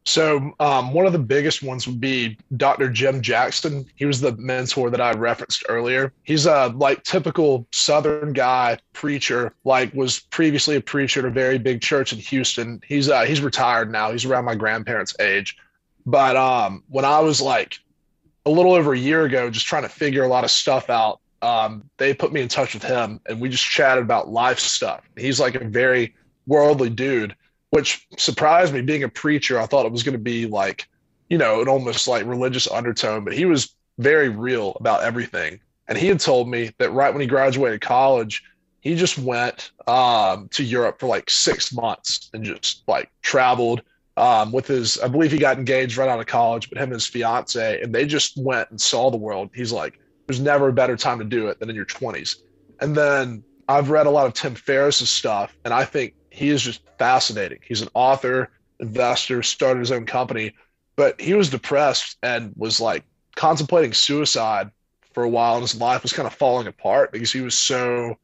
So one of the biggest ones would be Dr. Jim Jackson. He was the mentor that I referenced earlier. He's a like typical Southern guy, preacher, like was previously a preacher at a very big church in Houston. He's retired now. He's around my grandparents' age. But when I was like a little over a year ago, just trying to figure a lot of stuff out, they put me in touch with him and we just chatted about life stuff. He's like a very worldly dude, which surprised me. Being a preacher, I thought it was going to be like, you know, an almost like religious undertone, but he was very real about everything. And he had told me that right when he graduated college, he just went to Europe for like 6 months and just like traveled with his, I believe he got engaged right out of college, but him and his fiance, and they just went and saw the world. He's like, there's never a better time to do it than in your 20s. And then I've read a lot of Tim Ferriss's stuff, and I think he is just fascinating. He's an author, investor, started his own company, but he was depressed and was like contemplating suicide for a while, and his life was kind of falling apart because he was so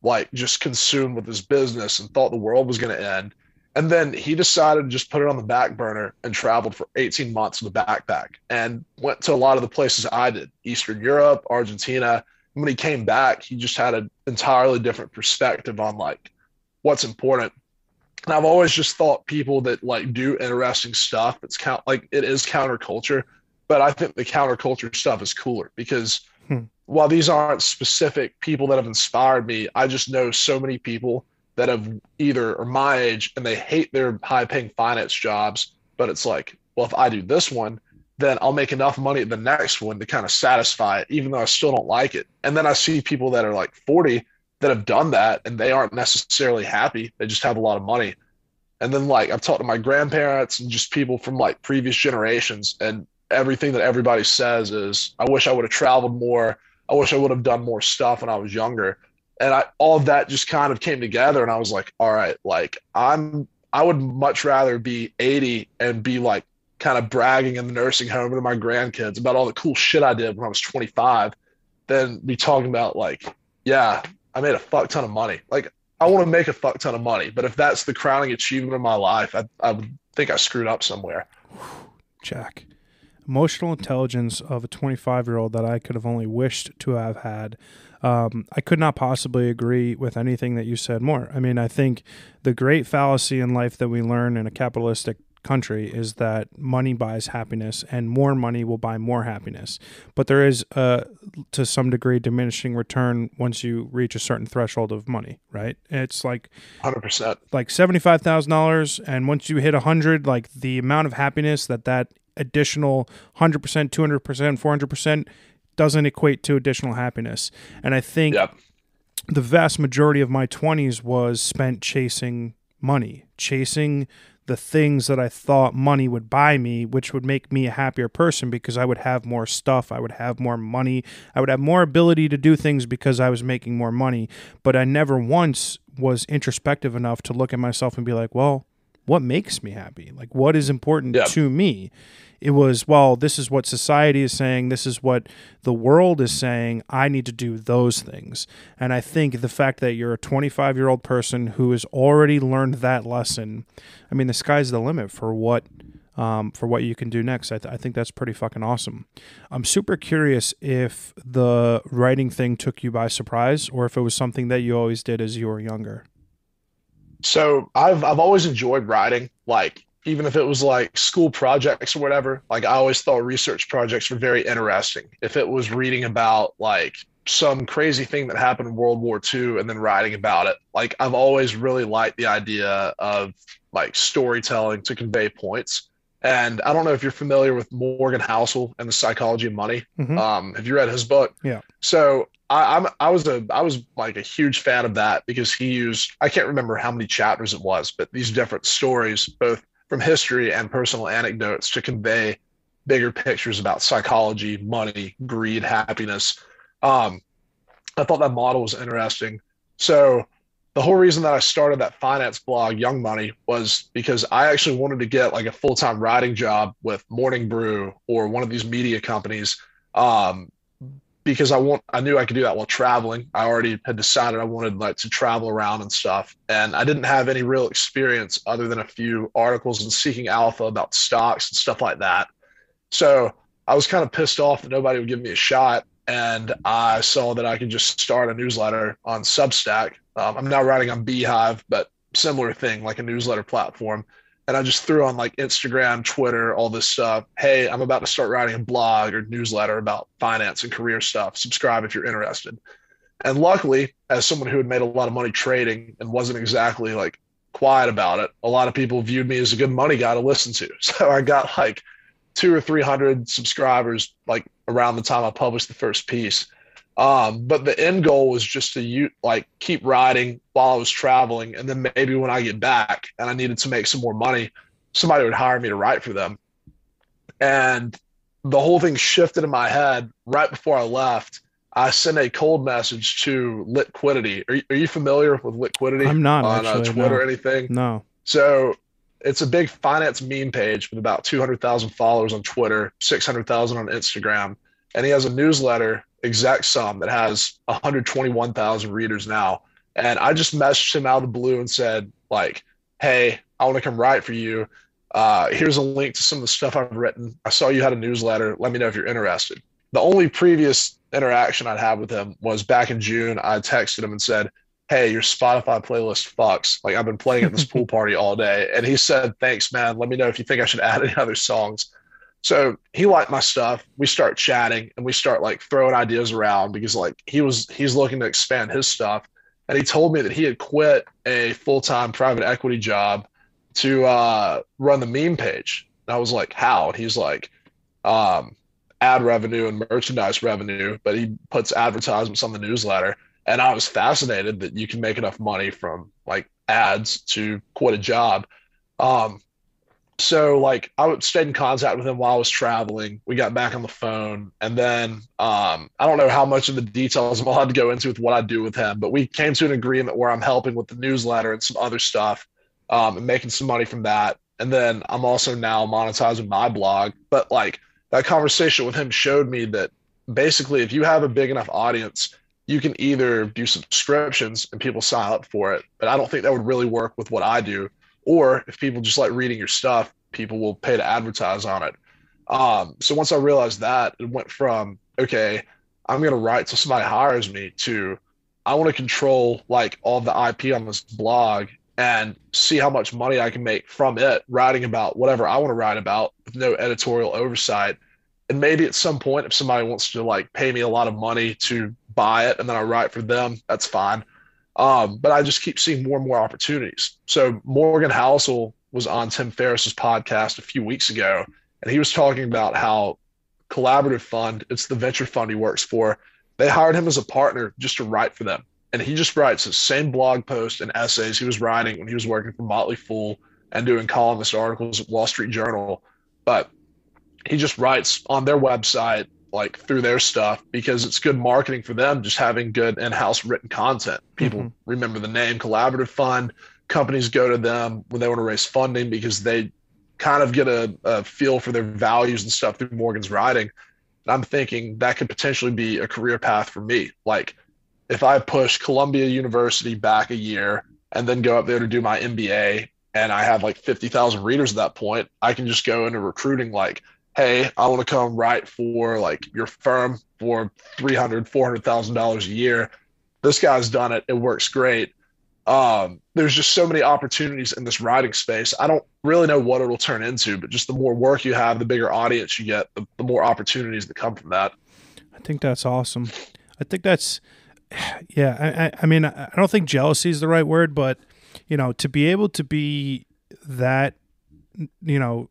like just consumed with his business and thought the world was going to end. And then he decided to just put it on the back burner and traveled for 18 months with a backpack and went to a lot of the places I did, Eastern Europe, Argentina. And when he came back, he just had an entirely different perspective on like what's important. And I've always just thought people that like do interesting stuff, it is counterculture, but I think the counterculture stuff is cooler because while these aren't specific people that have inspired me, I just know so many people that have either are my age and they hate their high paying finance jobs, but it's like, well, if I do this one, then I'll make enough money at the next one to kind of satisfy it, even though I still don't like it. And then I see people that are like 40 that have done that and they aren't necessarily happy. They just have a lot of money. And then like I've talked to my grandparents and just people from like previous generations, and everything that everybody says is, I wish I would have traveled more. I wish I would have done more stuff when I was younger. And all of that just kind of came together, and I was like, all right, like I would much rather be 80 and be like kind of bragging in the nursing home to my grandkids about all the cool shit I did when I was 25 than be talking about like, yeah, I made a fuck ton of money. Like I want to make a fuck ton of money, but if that's the crowning achievement of my life, I would think I screwed up somewhere. Jack, emotional intelligence of a 25-year-old that I could have only wished to have had. I could not possibly agree with anything that you said more. I mean, I think the great fallacy in life that we learn in a capitalistic country is that money buys happiness and more money will buy more happiness. But there is, to some degree, diminishing return once you reach a certain threshold of money, right? It's like 100%, like $75,000. And once you hit 100, like the amount of happiness that additional 100%, 200%, 400% doesn't equate to additional happiness. And I think the vast majority of my 20s was spent chasing money, chasing the things that I thought money would buy me, which would make me a happier person because I would have more stuff, I would have more money, I would have more ability to do things because I was making more money. But I never once was introspective enough to look at myself and be like, well, what makes me happy? Like, what is important to me? It was, well, this is what society is saying. This is what the world is saying. I need to do those things. And I think the fact that you're a 25-year-old person who has already learned that lesson, I mean, the sky's the limit for what for what you can do next. I think that's pretty fucking awesome. I'm super curious if the writing thing took you by surprise or if it was something that you always did as you were younger. So I've always enjoyed writing, like even if it was like school projects or whatever, like I always thought research projects were very interesting. If it was reading about like some crazy thing that happened in World War II and then writing about it, like I've always really liked the idea of like storytelling to convey points. And I don't know if you're familiar with Morgan Housel and the Psychology of Money. Mm-hmm. Have you read his book? Yeah. So I was like a huge fan of that because he used, I can't remember how many chapters it was, but these different stories, both from history and personal anecdotes, to convey bigger pictures about psychology, money, greed, happiness. I thought that model was interesting. So the whole reason that I started that finance blog, Young Money, was because I actually wanted to get like a full-time writing job with Morning Brew or one of these media companies. Because I knew I could do that while traveling. I already had decided I wanted like to travel around and stuff. And I didn't have any real experience other than a few articles in Seeking Alpha about stocks and stuff like that. So I was kind of pissed off that nobody would give me a shot. And I saw that I could just start a newsletter on Substack. I'm now writing on Beehive, but similar thing, like a newsletter platform. And I just threw on like Instagram, Twitter, all this stuff. Hey, I'm about to start writing a blog or newsletter about finance and career stuff. Subscribe if you're interested. And luckily, as someone who had made a lot of money trading and wasn't exactly like quiet about it, a lot of people viewed me as a good money guy to listen to. So I got like 200 or 300 subscribers like around the time I published the first piece. But the end goal was just to keep writing while I was traveling. And then maybe when I get back and I needed to make some more money, somebody would hire me to write for them. And the whole thing shifted in my head right before I left. I sent a cold message to Litquidity. Are you familiar with Litquidity? I'm not on actually, Twitter no. or anything? No. So it's a big finance meme page with about 200,000 followers on Twitter, 600,000 on Instagram. And he has a newsletter, Exact Sum, that has 121,000 readers now. And I just messaged him out of the blue and said, like, hey, I want to come write for you. Here's a link to some of the stuff I've written. I saw you had a newsletter. Let me know if you're interested. The only previous interaction I'd had with him was back in June. I texted him and said, hey, your Spotify playlist fucks. Like, I've been playing at this pool party all day. And he said, thanks, man. Let me know if you think I should add any other songs. So he liked my stuff. We start chatting and we start like throwing ideas around because like he's looking to expand his stuff. And he told me that he had quit a full-time private equity job to run the meme page. And I was like, how? And he's like, ad revenue and merchandise revenue, but he puts advertisements on the newsletter. And I was fascinated that you can make enough money from like ads to quit a job. So like I stayed in contact with him while I was traveling. We got back on the phone, and then I don't know how much of the details I'm allowed to go into with what I do with him, but we came to an agreement where I'm helping with the newsletter and some other stuff, and making some money from that. And then I'm also now monetizing my blog. But like that conversation with him showed me that basically if you have a big enough audience, you can either do subscriptions and people sign up for it, but I don't think that would really work with what I do. Or if people just like reading your stuff, people will pay to advertise on it. So once I realized that, it went from, okay, I'm going to write till somebody hires me to I want to control like all the IP on this blog and see how much money I can make from it, writing about whatever I want to write about with no editorial oversight. And maybe at some point, if somebody wants to like pay me a lot of money to buy it and then I write for them, that's fine. But I just keep seeing more and more opportunities. So Morgan Housel was on Tim Ferriss's podcast a few weeks ago, and he was talking about how Collaborative Fund, it's the venture fund he works for, they hired him as a partner just to write for them. And he just writes the same blog post and essays he was writing when he was working for Motley Fool and doing columnist articles at Wall Street Journal. But he just writes on their website, like through their stuff, because it's good marketing for them, just having good in-house written content. People remember the name Collaborative Fund. Companies go to them when they want to raise funding because they kind of get a feel for their values and stuff through Morgan's writing. And I'm thinking that could potentially be a career path for me. Like if I push Columbia University back a year and then go up there to do my MBA and I have like 50,000 readers at that point, I can just go into recruiting like, hey, I want to come write for like your firm for 300, $400,000 a year. This guy's done it. It works great. There's just so many opportunities in this writing space. I don't really know what it'll turn into, but just the more work you have, the bigger audience you get, the more opportunities that come from that. I think that's awesome. I think that's, yeah. I mean, I don't think jealousy is the right word, but to be able to be that, you know,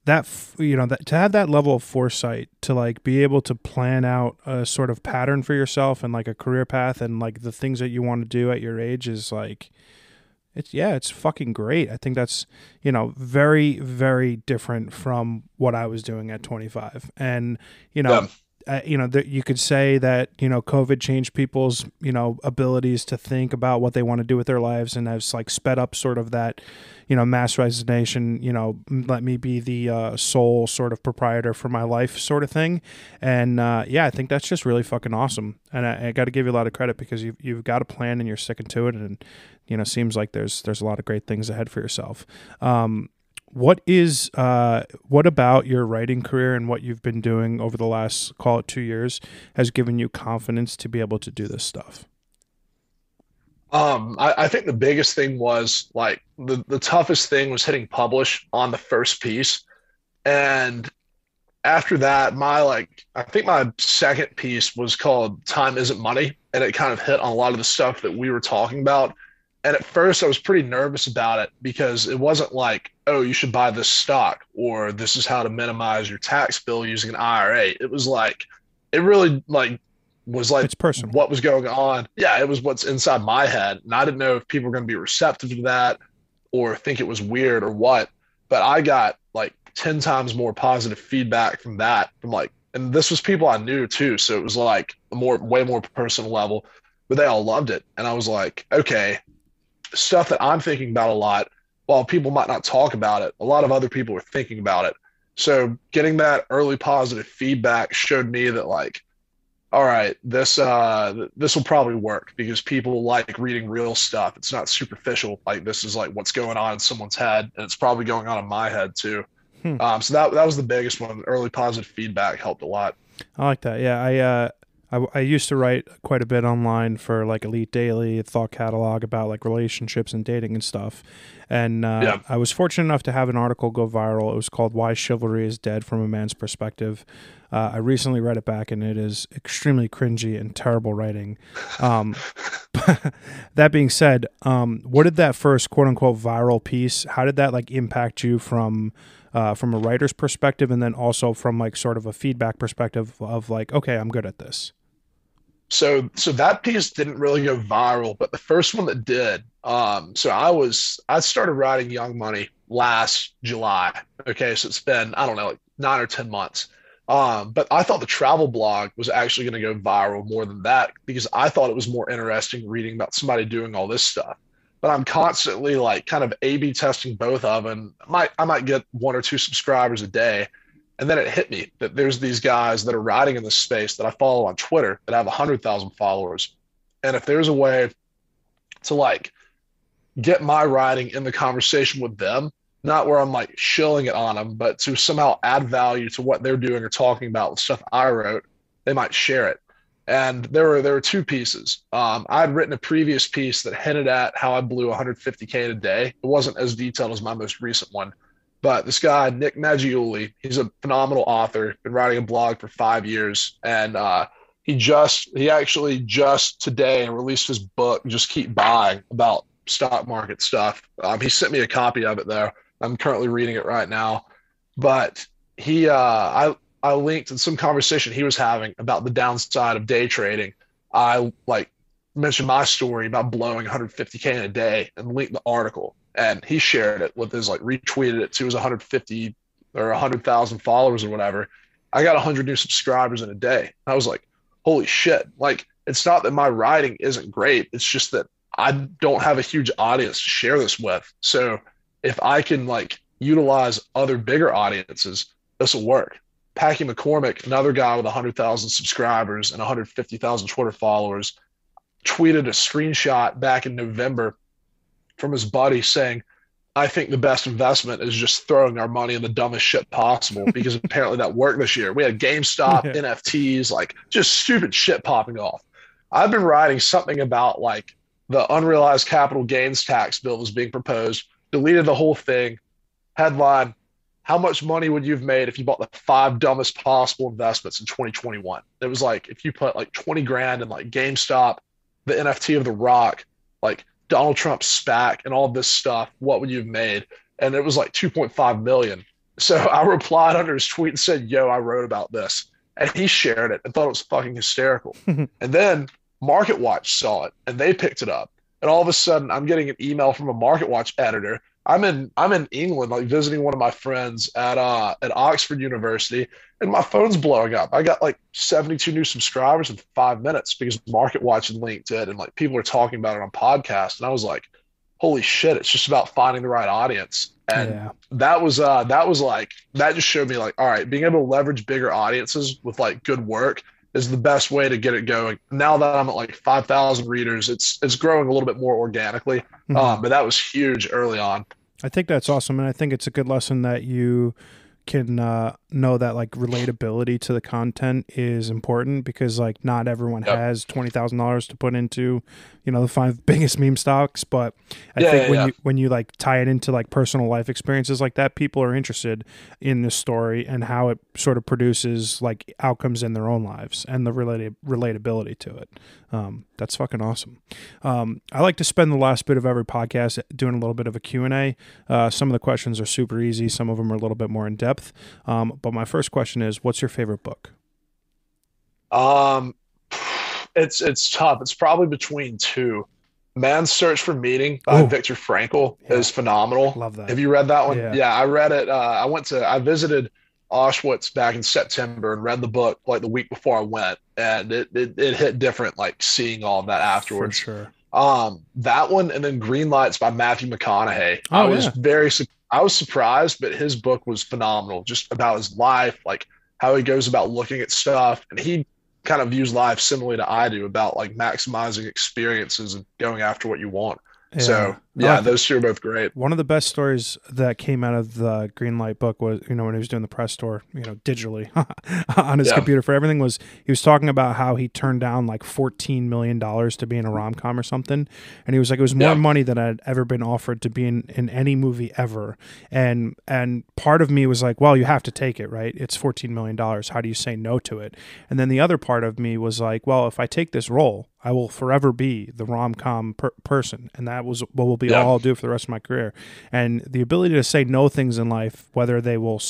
that to have that level of foresight to like be able to plan out a sort of pattern for yourself and like a career path and like the things that you want to do at your age is like, it's fucking great. I think that's, very, very different from what I was doing at 25. And, Yeah. you could say that, COVID changed people's, abilities to think about what they want to do with their lives and has like sped up sort of that, mass resignation, let me be the sole sort of proprietor for my life sort of thing. And I think that's just really fucking awesome. And I got to give you a lot of credit because you've got a plan and you're sticking to it. And, seems like there's a lot of great things ahead for yourself. What about your writing career and what you've been doing over the last, call it 2 years, has given you confidence to be able to do this stuff? I think the biggest thing was like the toughest thing was hitting publish on the first piece. And after that, I think my second piece was called Time Isn't Money. And it kind of hit on a lot of the stuff that we were talking about. And at first I was pretty nervous about it because it wasn't like, oh, you should buy this stock or this is how to minimize your tax bill using an IRA. It was like, it really like was like It's personal. what was going on. Yeah, it was what's inside my head. And I didn't know if people were going to be receptive to that or think it was weird or what. But I got like 10 times more positive feedback from that. From like, and this was people I knew too. So it was like way more personal level, but they all loved it. And I was like, okay, stuff that I'm thinking about a lot, while people might not talk about it, a lot of other people are thinking about it. So getting that early positive feedback showed me that like, all right, this will probably work because people like reading real stuff. It's not superficial. Like this is like what's going on in someone's head, and it's probably going on in my head too. Hmm. So that was the biggest one. Early positive feedback helped a lot. I like that. Yeah, I used to write quite a bit online for like Elite Daily, Thought Catalog about like relationships and dating and stuff. And I was fortunate enough to have an article go viral. It was called Why Chivalry is Dead from a Man's Perspective. I recently read it back and it is extremely cringy and terrible writing. That being said, what did that first quote unquote viral piece, how did that like impact you from a writer's perspective and then also from like sort of a feedback perspective of like, okay, I'm good at this? So that piece didn't really go viral, but the first one that did. I started writing Young Money last July. Okay, so it's been I don't know like 9 or 10 months. But I thought the travel blog was actually going to go viral more than that because I thought it was more interesting reading about somebody doing all this stuff. But I'm constantly like kind of A/B testing both of them. I might get 1 or 2 subscribers a day. And then it hit me that there's these guys that are writing in this space that I follow on Twitter that have 100,000 followers. And if there's a way to like get my writing in the conversation with them, not where I'm like shilling it on them, but to somehow add value to what they're doing or talking about with stuff I wrote, they might share it. And there were 2 pieces. I had written a previous piece that hinted at how I blew 150K in a day. It wasn't as detailed as my most recent one. But this guy, Nick Maggiuli, he's a phenomenal author, been writing a blog for 5 years. And he actually just today released his book, Just Keep Buying, about stock market stuff. He sent me a copy of it there. I'm currently reading it right now. But I linked in some conversation he was having about the downside of day trading. I like mentioned my story about blowing 150K in a day and linked the article. And he shared it with his like retweeted it to his 150 or 100,000 followers or whatever. I got 100 new subscribers in a day. I was like, holy shit. Like, it's not that my writing isn't great. It's just that I don't have a huge audience to share this with. So if I can like utilize other bigger audiences, this will work. Packy McCormick, another guy with 100,000 subscribers and 150,000 Twitter followers, tweeted a screenshot back in November from his buddy saying, I think the best investment is just throwing our money in the dumbest shit possible because apparently that worked this year. We had GameStop, Yeah. NFTs, like just stupid shit popping off. I've been writing something about like the unrealized capital gains tax bill was being proposed, deleted the whole thing. Headline: how much money would you have made if you bought the five dumbest possible investments in 2021? It was like if you put like 20 grand in like GameStop, the NFT of The Rock, like Donald Trump's SPAC and all this stuff, what would you have made? And it was like 2.5 million. So I replied under his tweet and said, yo, I wrote about this. And he shared it and thought it was fucking hysterical. And then MarketWatch saw it and they picked it up. And all of a sudden I'm getting an email from a MarketWatch editor. I'm in England, like visiting one of my friends at Oxford University, and my phone's blowing up. I got like 72 new subscribers in 5 minutes because MarketWatch and linked it, and like people are talking about it on podcasts. And I was like, holy shit, it's just about finding the right audience. And Yeah. that was like that just showed me like, all right, being able to leverage bigger audiences with like good work is the best way to get it going. Now that I'm at like 5,000 readers, it's growing a little bit more organically. Mhm. But that was huge early on. I think that's awesome, and I think it's a good lesson that you can know that like relatability to the content is important, because like not everyone Yep. has $20,000 to put into, you know, the 5 biggest meme stocks. But I Yeah, think yeah, when yeah. you like tie it into like personal life experiences like that, people are interested in the story and how it sort of produces like outcomes in their own lives and the relatability to it. That's fucking awesome. I like to spend the last bit of every podcast doing a little bit of a Q&A. Some of the questions are super easy. Some of them are a little bit more in depth. But my first question is, what's your favorite book? Um, it's tough. It's probably between two. Man's Search for Meaning by Oh, Viktor Frankl yeah. is phenomenal. Love that. Have you read that one? Yeah. Yeah, I read it. I visited Auschwitz back in September and read the book like the week before I went, and it hit different, like seeing all of that For afterwards. sure. That one, and then Green Lights by Matthew McConaughey. Oh, yeah. I was surprised, but his book was phenomenal, just about his life, like how he goes about looking at stuff, and he kind of views life similarly to I do, about like maximizing experiences and going after what you want. Yeah. So I yeah, like those two are both great. One of the best stories that came out of the Greenlight book was, you know, when he was doing the press tour, you know, digitally on his Yeah. computer for everything, was he was talking about how he turned down like $14 million to be in a rom-com or something. And he was like, it was more Yeah. money than I'd ever been offered to be in any movie ever. And part of me was like, well, you have to take it, right? It's $14 million. How do you say no to it? And then the other part of me was like, well, if I take this role, I will forever be the rom-com person, and that was what will be Yeah. all I'll do for the rest of my career. And the ability to say no things in life, whether they will,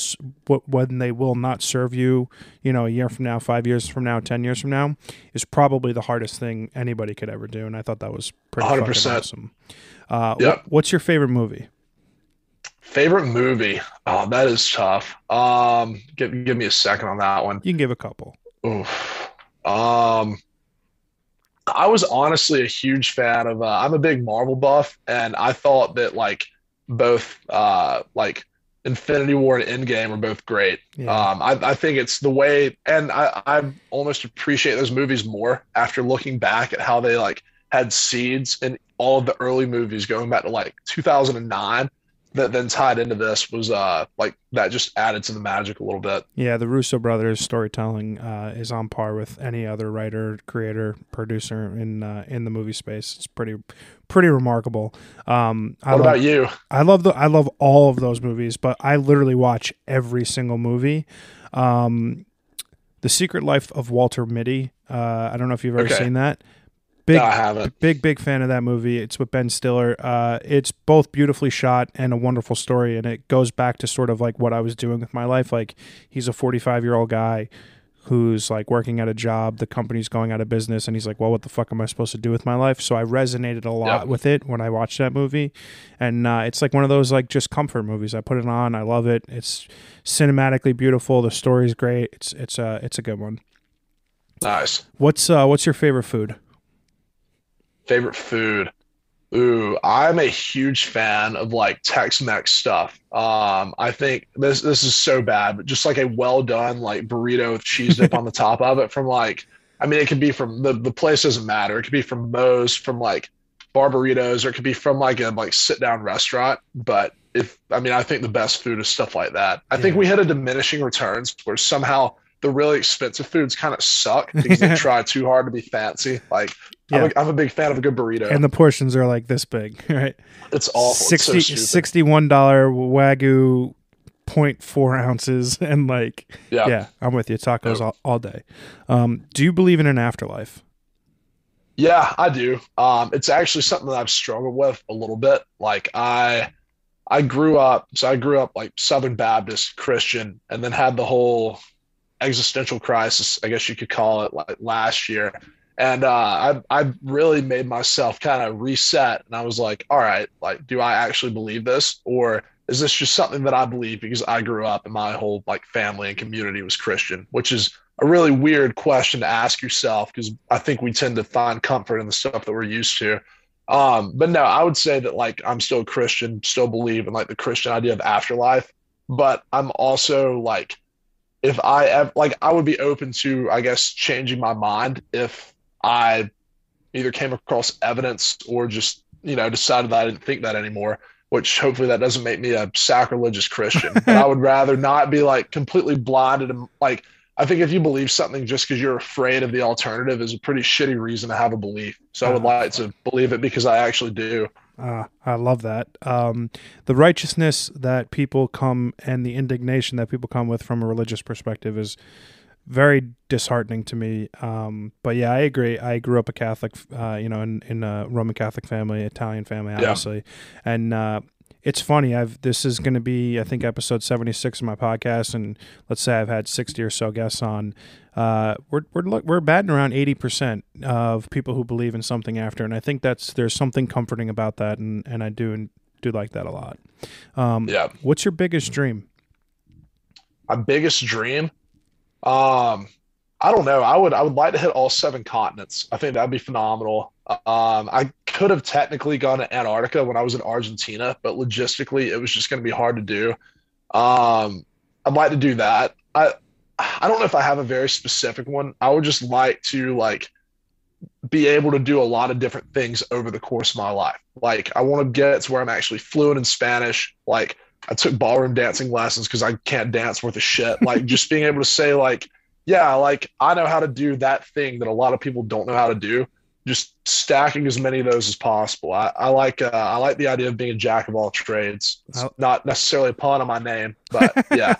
when they will not serve you, you know, a year from now, 5 years from now, 10 years from now, is probably the hardest thing anybody could ever do. And I thought that was pretty fucking 100%. awesome. Yep. What's your favorite movie? Favorite movie? Oh, that is tough. Give me a second on that one. You can give a couple. Oof. I was honestly a huge fan of. I'm a big Marvel buff, and I thought that like both like Infinity War and Endgame are both great. Yeah. I think it's the way, and I almost appreciate those movies more after looking back at how they like had seeds in all of the early movies going back to like 2009 that then tied into this was like that just added to the magic a little bit. Yeah, the Russo brothers' storytelling is on par with any other writer, creator, producer in the movie space. It's pretty remarkable. What about you? I love all of those movies, but I literally watch every single movie. The Secret Life of Walter Mitty. I don't know if you've ever Okay. seen that. No, I haven't. Big fan of that movie. It's with Ben Stiller. It's both beautifully shot and a wonderful story, and it goes back to sort of like what I was doing with my life. Like, he's a 45-year-old guy who's like working at a job, the company's going out of business, and he's like, well, what the fuck am I supposed to do with my life? So I resonated a lot Yep. with it when I watched that movie, and it's like one of those like just comfort movies. I put it on, I love it. It's cinematically beautiful, the story's great. It's a good one. Nice. What's your favorite food? Favorite food? Ooh, I'm a huge fan of like Tex-Mex stuff. I think this is so bad, but just like a well done like burrito with cheese dip on the top of it from like, I mean, it could be from the place doesn't matter. It could be from Moe's, from like bar burritos, or it could be from like a like sit down restaurant. But I think the best food is stuff like that. I think Yeah. we hit a diminishing returns where somehow the really expensive foods kind of suck because they try too hard to be fancy. Like Yeah. I'm a big fan of a good burrito. And the portions are like this big, right? It's awful. It's so stupid. $61 Wagyu 0.4 ounces. And like, Yeah. yeah, I'm with you. Tacos all day. Do you believe in an afterlife? Yeah, I do. It's actually something that I've struggled with a little bit. Like I grew up like Southern Baptist Christian, and then had the whole existential crisis, I guess you could call it, like last year. And I really made myself kind of reset, and I was like, all right, like, do I actually believe this, or is this just something that I believe because I grew up and my whole like family and community was Christian, which is a really weird question to ask yourself because I think we tend to find comfort in the stuff that we're used to. But no, I would say that like I'm still a Christian, still believe in like the Christian idea of afterlife, but I'm also like if I like I would be open to I guess changing my mind if I either came across evidence or just decided that I didn't think that anymore. Which hopefully that doesn't make me a sacrilegious Christian, but I would rather not be like completely blinded and like I think if you believe something just because you're afraid of the alternative is a pretty shitty reason to have a belief. So I would like to believe it because I actually do. I love that. The righteousness that people come and the indignation that people come with from a religious perspective is very disheartening to me. But yeah, I agree. I grew up a Catholic, in a Roman Catholic family, Italian family, obviously. Yeah. And it's funny. This is going to be, I think, episode 76 of my podcast, and let's say I've had 60 or so guests on. We're batting around 80% of people who believe in something after, and I think there's something comforting about that, and I do like that a lot. What's your biggest dream? My biggest dream? I don't know. I would like to hit all 7 continents. I think that'd be phenomenal. I could have technically gone to Antarctica when I was in Argentina, but logistically it was just going to be hard to do. I'd like to do that. I don't know if I have a very specific one. I would just like to like be able to do a lot of different things over the course of my life. Like I want to get to where I'm actually fluent in Spanish. Like I took ballroom dancing lessons because I can't dance worth a shit. Like just being able to say like, yeah, like I know how to do that thing that a lot of people don't know how to do. Just stacking as many of those as possible. I like the idea of being a jack of all trades. It's not necessarily a pun on my name, but yeah.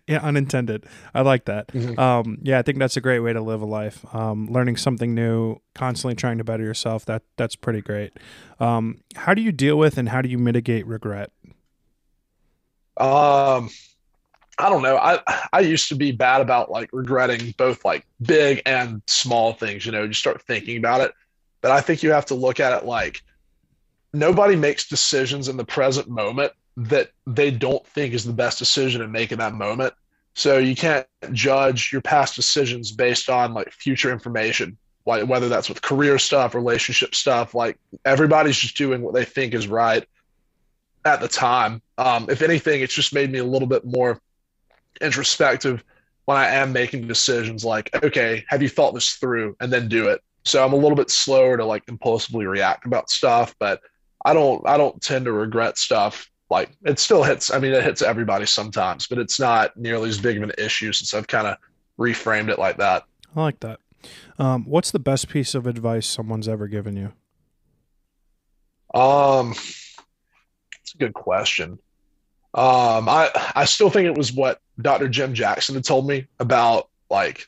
Yeah, unintended. I like that. Mm-hmm. Yeah, I think that's a great way to live a life. Learning something new, constantly trying to better yourself. That's pretty great. How do you deal with and how do you mitigate regret? I don't know. I used to be bad about like regretting both like big and small things, you start thinking about it. But I think you have to look at it like nobody makes decisions in the present moment that they don't think is the best decision to make in that moment. So you can't judge your past decisions based on like future information, like whether that's with career stuff, relationship stuff, like everybody's just doing what they think is right at the time. If anything, it's just made me a little bit more introspective when I am making decisions like, okay, have you thought this through and then do it? So I'm a little bit slower to like impulsively react about stuff, but I don't tend to regret stuff. Like it still hits, I mean, it hits everybody sometimes, but it's not nearly as big of an issue since I've kind of reframed it like that. I like that. What's the best piece of advice someone's ever given you? It's a good question. I still think it was what Dr. Jim Jackson had told me about, like,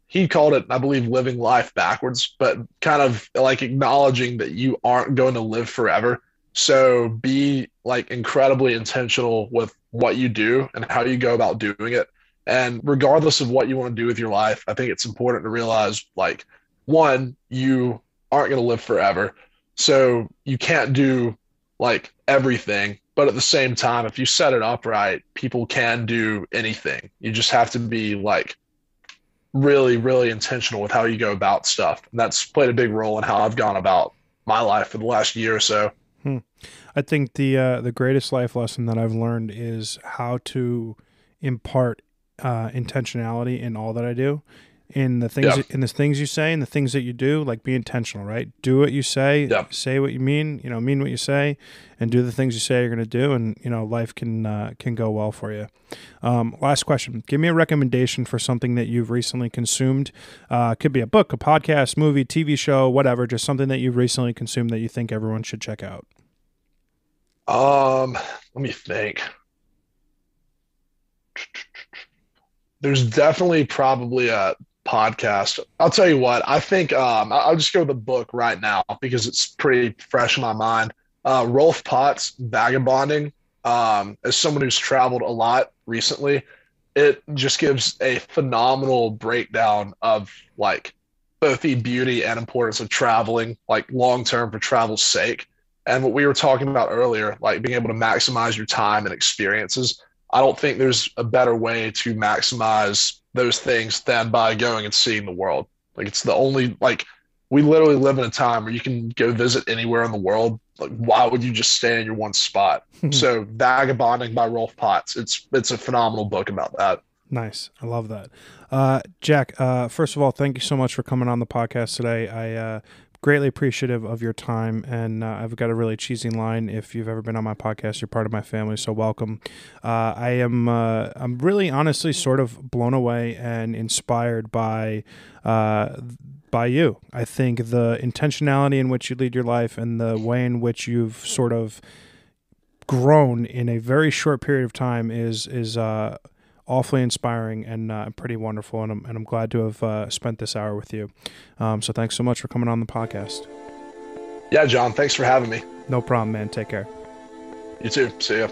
he called it, I believe, living life backwards, but kind of like acknowledging that you aren't going to live forever. So be like incredibly intentional with what you do and how you go about doing it. And regardless of what you want to do with your life, I think it's important to realize, like, one, you aren't going to live forever. So you can't do like everything. But at the same time, if you set it up right, people can do anything. You just have to be like really, really intentional with how you go about stuff. And that's played a big role in how I've gone about my life for the last year or so. I think the greatest life lesson that I've learned is how to impart intentionality in all that I do. in the things you say and the things that you do. Like, be intentional, right? Do what you say, say what you mean, mean what you say, and do the things you say you're going to do, and life can go well for you. Last question: give me a recommendation for something that you've recently consumed. Could be a book, a podcast, movie, TV show, whatever. Just something that you've recently consumed that you think everyone should check out. Let me think. There's definitely probably a podcast. I'll tell you what, I think I'll just go with the book right now because it's pretty fresh in my mind. Rolf Potts, Vagabonding. As someone who's traveled a lot recently, it just gives a phenomenal breakdown of like both the beauty and importance of traveling, like long term for travel's sake. And what we were talking about earlier, like being able to maximize your time and experiences. I don't think there's a better way to maximize those things than by going and seeing the world. Like, it's the only, like, we literally live in a time where you can go visit anywhere in the world. Like, why would you just stay in your one spot? So Vagabonding by Rolf Potts, it's a phenomenal book about that. Nice. I love that. Jack, first of all, thank you so much for coming on the podcast today. I greatly appreciative of your time, and I've got a really cheesy line. If you've ever been on my podcast, you're part of my family, so welcome. I'm really honestly sort of blown away and inspired by you. I think the intentionality in which you lead your life and the way in which you've sort of grown in a very short period of time is awfully inspiring and pretty wonderful, and I'm glad to have spent this hour with you. So thanks so much for coming on the podcast. Yeah, John, thanks for having me. No problem, man. Take care. You too. See ya.